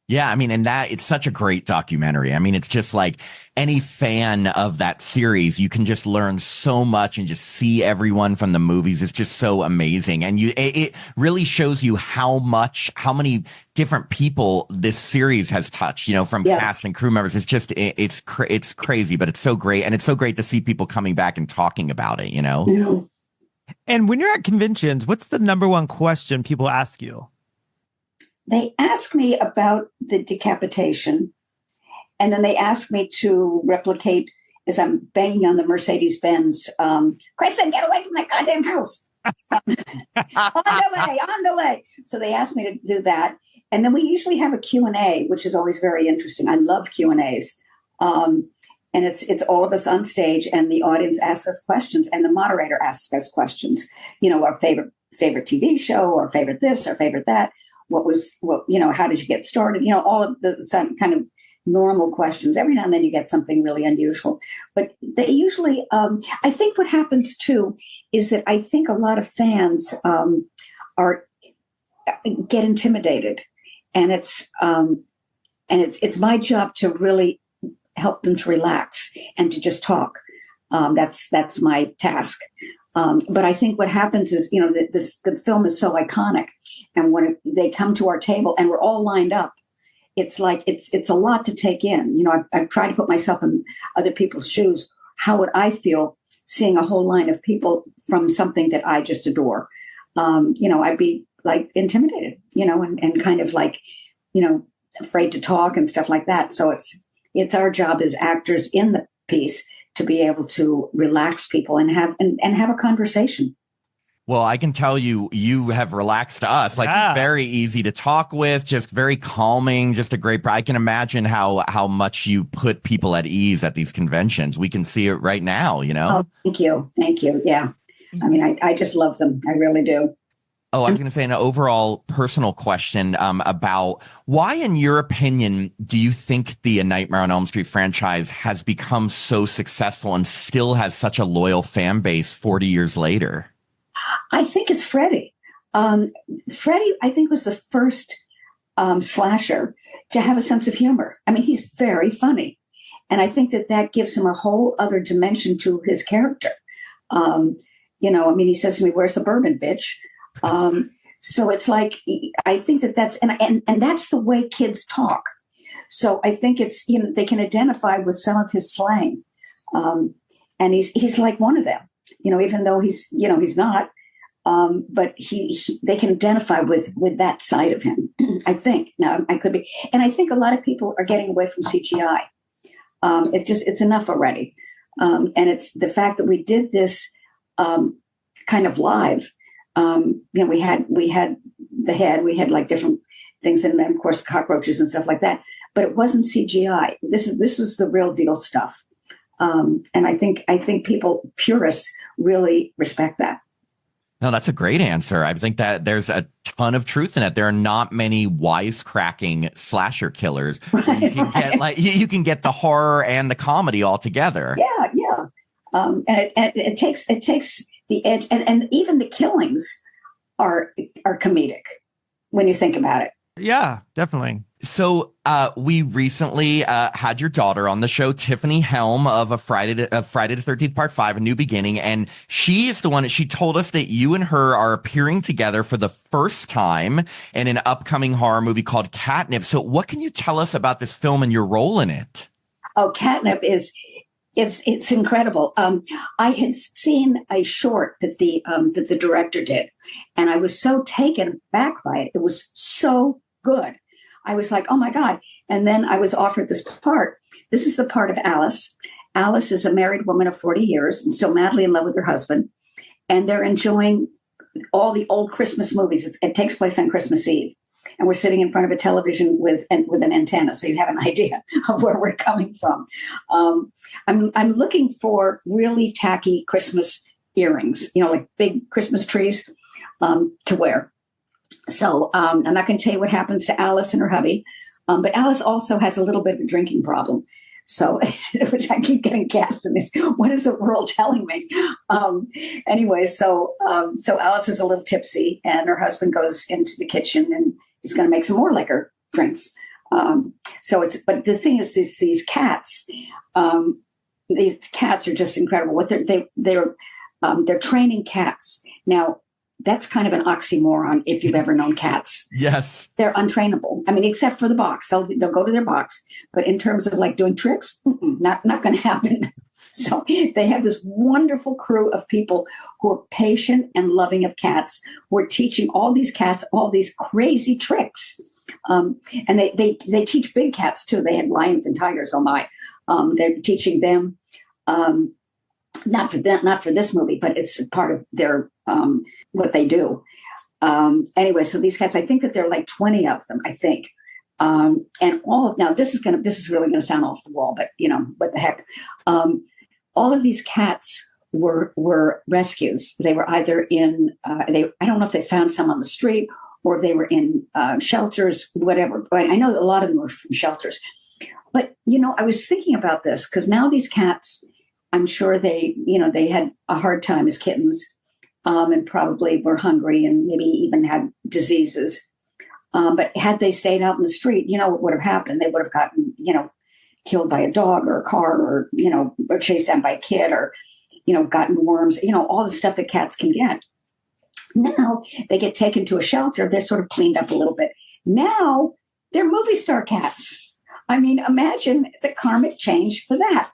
Yeah, and it's such a great documentary. It's just like any fan of that series, you can just learn so much and just see everyone from the movies. It's just so amazing. And it really shows you how many different people this series has touched, from cast and crew members. It's just, it's crazy, but it's so great. And it's so great to see people coming back and talking about it, Yeah. And when you're at conventions, what's the number one question people ask you? They ask me about the decapitation, and then they ask me to replicate as I'm banging on the Mercedes-Benz, Kristen, get away from that goddamn house. ándale. So they asked me to do that. And then we usually have a Q&A, which is always very interesting. I love Q&As. And it's all of us on stage, and the audience asks us questions, and the moderator asks us questions. Our favorite TV show, our favorite this, our favorite that. How did you get started? All of the kind of normal questions. Every now and then you get something really unusual, but they usually, I think what happens too is that I think a lot of fans get intimidated, and it's my job to really help them to relax and to just talk. That's my task. But I think what happens is, the film is so iconic, and when they come to our table and we're all lined up, it's like it's a lot to take in. I've tried to put myself in other people's shoes. How would I feel seeing a whole line of people from something that I just adore? I'd be like intimidated, and kind of like, afraid to talk and stuff like that. So it's our job as actors in the piece to be able to relax people and have a conversation. Well, I can tell you have relaxed us. Like, Yeah. very easy to talk with, just very calming, just a great. I can imagine how much you put people at ease at these conventions. We can see it right now, Oh, thank you. Yeah. I mean, I just love them. I really do. Oh, I was going to say an overall personal question about why, in your opinion, do you think the Nightmare on Elm Street franchise has become so successful and still has such a loyal fan base 40 years later? I think it's Freddy. Freddy, I think, was the first slasher to have a sense of humor. I mean, he's very funny. And I think that gives him a whole other dimension to his character. He says to me, "Where's the bourbon, bitch?" So it's like, I think that's, and that's the way kids talk. So I think it's, they can identify with some of his slang. And he's like one of them, even though he's not, but they can identify with that side of him. I think. Now I could be. And I think a lot of people are getting away from CGI. It's enough already. And it's the fact that we did this, kind of live. We had the head, we had like different things, and then of course cockroaches and stuff like that. But it wasn't CGI. This was the real deal stuff. And I think people, purists, really respect that. No, that's a great answer. I think that there's a ton of truth in it. There are not many wisecracking slasher killers. Right, you can get you can get the horror and the comedy all together. Yeah. And it takes the edge, and even the killings are comedic when you think about it. Yeah, definitely. So we recently had your daughter on the show, Tiffany Helm of Friday the 13th Part 5, A New Beginning. And she is the one that she told us that you and her are appearing together for the first time in an upcoming horror movie called Catnip. So what can you tell us about this film and your role in it? Oh, Catnip it's incredible. I had seen a short that the director did, and I was so taken back by it. It was so good. I was like, oh my God. And then I was offered this part. This is the part of Alice. Alice is a married woman of 40 years and still madly in love with her husband. And they're enjoying all the old Christmas movies. It takes place on Christmas Eve. And we're sitting in front of a television with an antenna, so you have an idea of where we're coming from. I'm looking for really tacky Christmas earrings, like big Christmas trees to wear. So I'm not going to tell you what happens to Alice and her hubby, but Alice also has a little bit of a drinking problem. So, which I keep getting cast in this. What is the world telling me? Anyway, so Alice is a little tipsy, and her husband goes into the kitchen and he's going to make some more liquor drinks. But the thing is, these cats are just incredible. What they're training cats now. That's kind of an oxymoron if you've ever known cats. Yes. They're untrainable. I mean, except for the box. They'll go to their box. But in terms of like doing tricks, not going to happen. So they have this wonderful crew of people who are patient and loving of cats, who are teaching all these cats all these crazy tricks. And they teach big cats too. They had lions and tigers. Oh my. They're teaching them, not for this movie, but it's part of their what they do. Anyway, so these cats, I think that there are like 20 of them, I think. And now this is really gonna sound off the wall, but what the heck? All of these cats were rescues. They were either in I don't know if they found some on the street or if they were in shelters, whatever. But I know that a lot of them were from shelters. But I was thinking about this because now these cats, I'm sure they had a hard time as kittens, and probably were hungry and maybe even had diseases. But had they stayed out in the street, what would have happened? They would have gotten, killed by a dog or a car, or, or chased down by a kid, or, gotten worms, all the stuff that cats can get. Now they get taken to a shelter. They're sort of cleaned up a little bit. Now they're movie star cats. I mean, imagine the karmic change for that.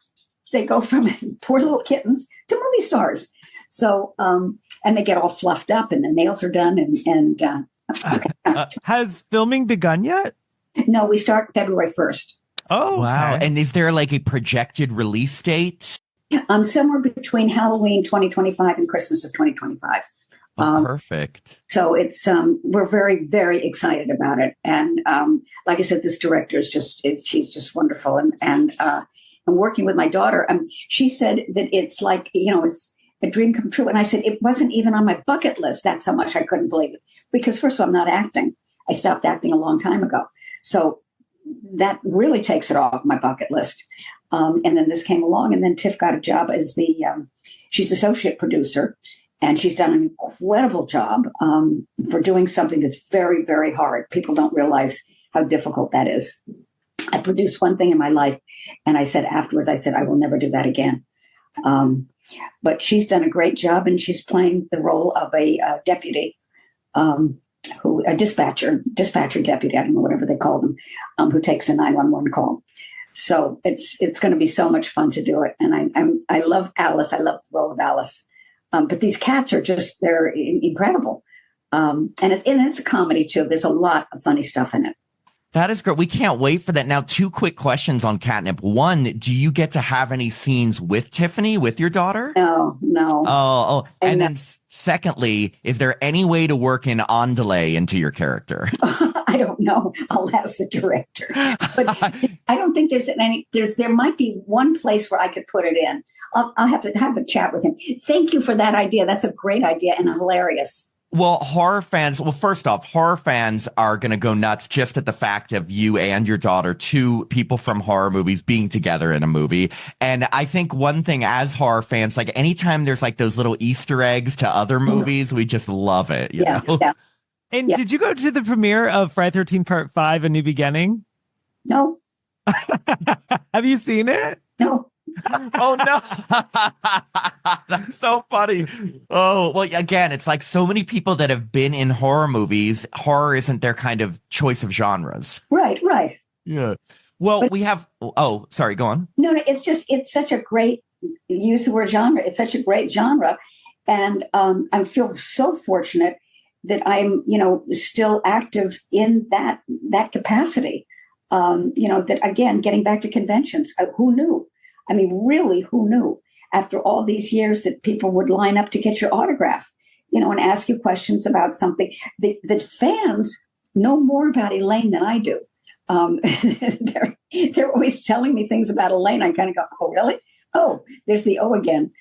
They go from poor little kittens to movie stars. So, and they get all fluffed up and the nails are done. Okay. Has filming begun yet? No, we start February 1st. Oh, wow. okay. And is there like a projected release date? Somewhere between Halloween 2025 and Christmas of 2025. Perfect. So it's we're very, very excited about it. And like I said, this director is she's just wonderful. And I'm working with my daughter. She said that it's like, it's a dream come true. And I said, it wasn't even on my bucket list. That's how much I couldn't believe it. Because first of all, I'm not acting. I stopped acting a long time ago. So that really takes it off my bucket list. And then this came along, and then Tiff got a job as she's associate producer, and she's done an incredible job for doing something that's very, very hard. People don't realize how difficult that is. I produced one thing in my life, and I said afterwards, I will never do that again. But she's done a great job, and she's playing the role of a deputy, a dispatcher deputy, I don't know, whatever they call them, who takes a 911 call. So it's going to be so much fun to do it. And I love Alice. I love the role of Alice. But these cats are they're incredible. And it's a comedy too. There's a lot of funny stuff in it. That is great. We can't wait for that. Now, 2 quick questions on Catnip. One, do you get to have any scenes with Tiffany, with your daughter? No. Oh. And then secondly, is there any way to work in ándale into your character? I don't know. I'll ask the director. But I don't think there might be one place where I could put it in. I'll have to have a chat with him. Thank you for that idea. That's a great idea and hilarious. Well, first off, horror fans are going to go nuts just at the fact of you and your daughter, 2 people from horror movies, being together in a movie. And I think one thing as horror fans, like anytime there's like those little Easter eggs to other movies, we just love it. You know? Yeah. And did you go to the premiere of Friday 13th Part 5, A New Beginning? No. Have you seen it? No. Oh no. That's so funny. Oh, well, again, it's like so many people that have been in horror movies, horror isn't their kind of choice of genres. Right. Yeah. Well, we have sorry, go on. No, it's such a great, use the word genre. It's such a great genre. And I feel so fortunate that I'm, still active in that capacity. That again, getting back to conventions, who knew? I mean, really, who knew after all these years that people would line up to get your autograph, and ask you questions about something that fans know more about Elaine than I do. They're always telling me things about Elaine. I kind of go, oh, really? Oh, there's the O again.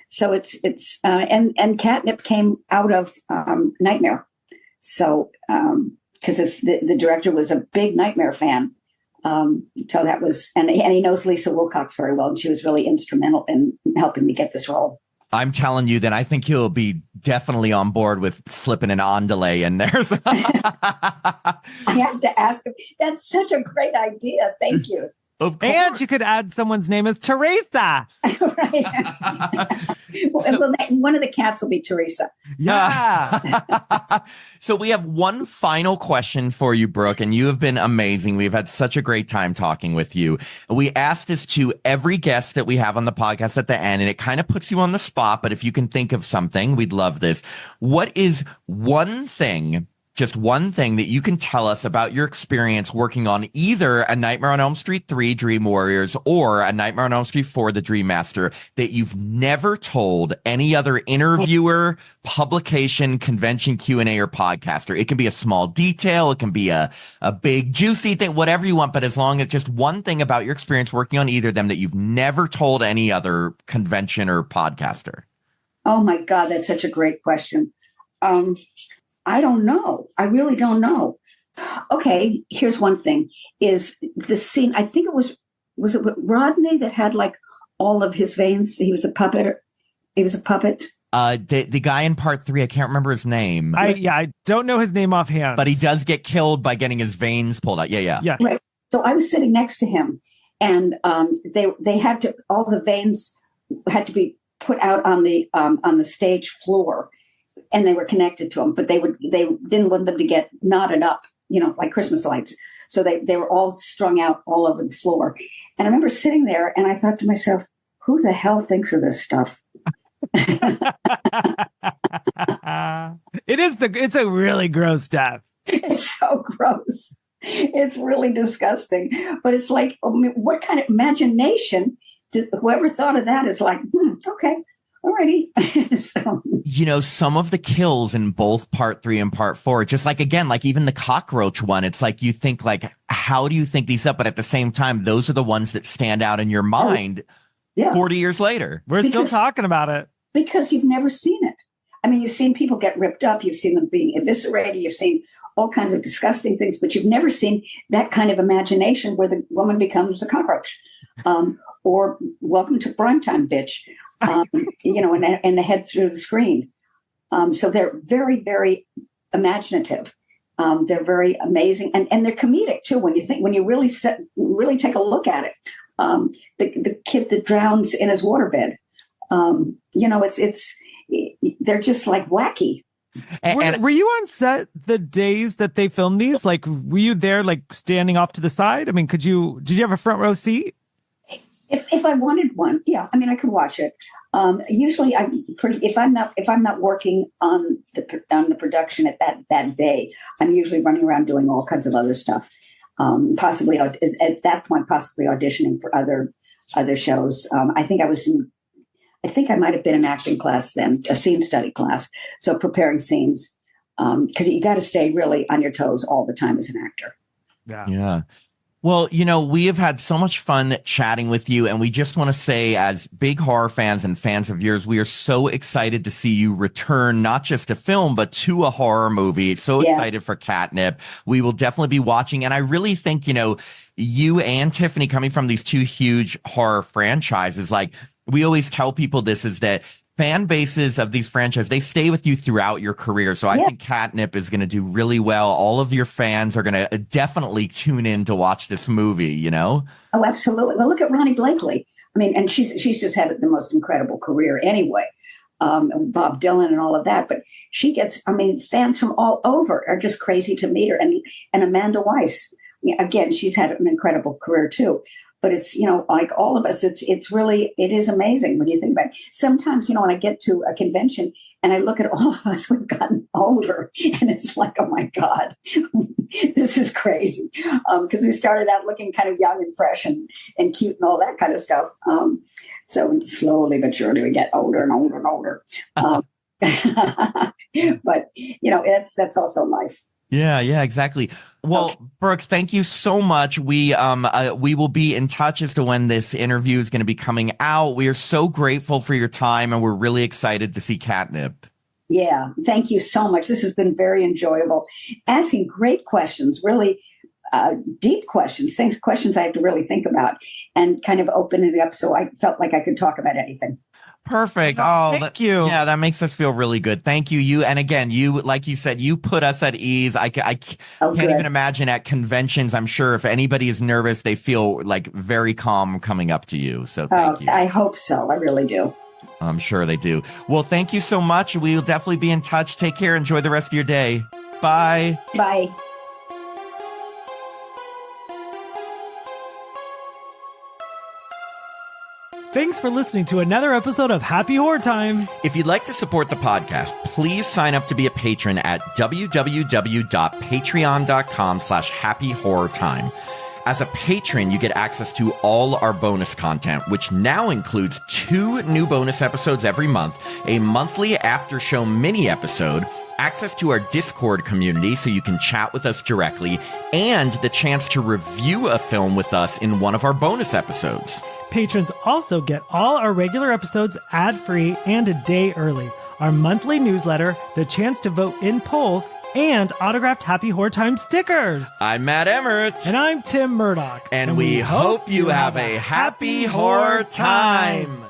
So it's and Catnip came out of Nightmare. So, because the director was a big Nightmare fan. So that was, and he knows Lisa Wilcox very well, and she was really instrumental in helping me get this role. I'm telling you, then I think he'll be definitely on board with slipping an ándale in there. I have to ask him. That's such a great idea. Thank you. Of course. And you could add someone's name as Teresa. Right. Well, one of the cats will be Teresa. Yeah. So we have one final question for you, Brooke, and you have been amazing. We've had such a great time talking with you. We asked this to every guest that we have on the podcast at the end, and it kind of puts you on the spot, but if you can think of something, we'd love this. What is one thing, just one thing that you can tell us about your experience working on either A Nightmare on Elm Street 3, Dream Warriors, or A Nightmare on Elm Street 4, The Dream Master, that you've never told any other interviewer, publication, convention, Q&A, or podcaster? It can be a small detail. It can be a big, juicy thing, whatever you want, but as long as just one thing about your experience working on either of them that you've never told any other convention or podcaster. Oh, my God, that's such a great question. I don't know. I really don't know. Okay, here's one thing. Is the scene, I think it was it Rodney that had like all of his veins? He was a puppet. The guy in part 3, I can't remember his name. I don't know his name offhand. But he does get killed by getting his veins pulled out. Yeah. Yeah. Right. So I was sitting next to him, and they had to, all the veins had to be put out on the stage floor, and they were connected to them, but they didn't want them to get knotted up, like Christmas lights. So they were all strung out all over the floor. And I remember sitting there, and I thought to myself, who the hell thinks of this stuff? It's a really gross death. It's so gross. It's really disgusting. But it's like, what kind of imagination whoever thought of that is like, okay, alrighty. So. Some of the kills in both part 3 and part 4, just like, again, like even the cockroach one, it's like you think like, how do you think these up? But at the same time, those are the ones that stand out in your mind 40 years later. We're still talking about it. Because you've never seen it. I mean, you've seen people get ripped up. You've seen them being eviscerated. You've seen all kinds of disgusting things, but you've never seen that kind of imagination where the woman becomes a cockroach, or welcome to primetime, bitch, and the head through the screen. So they're very, very imaginative. They're very amazing, and they're comedic too. When you really take a look at it, the kid that drowns in his waterbed, they're just like wacky. Were you on set the days that they filmed these? Like, were you there, like standing off to the side? I mean, did you have a front row seat? If I wanted one, yeah. I mean, I could watch it. Usually, if I'm not working on the production at that day, I'm usually running around doing all kinds of other stuff. Possibly at that point, possibly auditioning for other shows. I think I might have been in acting class then, a scene study class. So preparing scenes, because you got to stay really on your toes all the time as an actor. Yeah. Well, we have had so much fun chatting with you, and we just want to say, as big horror fans and fans of yours, we are so excited to see you return, not just to film, but to a horror movie. So excited for Catnip. We will definitely be watching. And I really think, you and Tiffany, coming from these two huge horror franchises, like, we always tell people this, is that fan bases of these franchises, they stay with you throughout your career. So I think Catnip is going to do really well. All of your fans are going to definitely tune in to watch this movie, Oh, absolutely. Well, look at Ronnie Blakely. I mean, and she's just had the most incredible career anyway. Bob Dylan and all of that. But she gets, fans from all over are just crazy to meet her. And Amanda Weiss, again, she's had an incredible career too. But it's, like all of us, it is amazing when you think about it. Sometimes, when I get to a convention and I look at all of us, we've gotten older, and it's like, oh my God, this is crazy. Because we started out looking kind of young and fresh and cute and all that kind of stuff. So slowly but surely we get older and older and older. But, that's also life. Yeah, exactly. Well, okay. Brooke, thank you so much. We will be in touch as to when this interview is going to be coming out. We are so grateful for your time, and we're really excited to see Catnip. Yeah, thank you so much. This has been very enjoyable. Asking great questions, really deep questions, questions I have to really think about, and kind of open it up so I felt like I could talk about anything. Perfect. Thank you. Yeah, that makes us feel really good. Thank you. And again, like you said, you put us at ease. I can't even imagine at conventions. I'm sure if anybody is nervous, they feel like very calm coming up to you. So thank you. I hope so. I really do. I'm sure they do. Well, thank you so much. We will definitely be in touch. Take care. Enjoy the rest of your day. Bye. Bye. Thanks for listening to another episode of Happy Horror Time. If you'd like to support the podcast, please sign up to be a patron at www.patreon.com/happyhorrortime. As a patron, you get access to all our bonus content, which now includes 2 new bonus episodes every month, a monthly after show mini episode, access to our Discord community so you can chat with us directly, and the chance to review a film with us in one of our bonus episodes. Patrons also get all our regular episodes ad-free and a day early, our monthly newsletter, the chance to vote in polls, and autographed Happy Horror Time stickers. I'm Matt Emmert. And I'm Tim Murdoch. And we hope you have a happy horror time.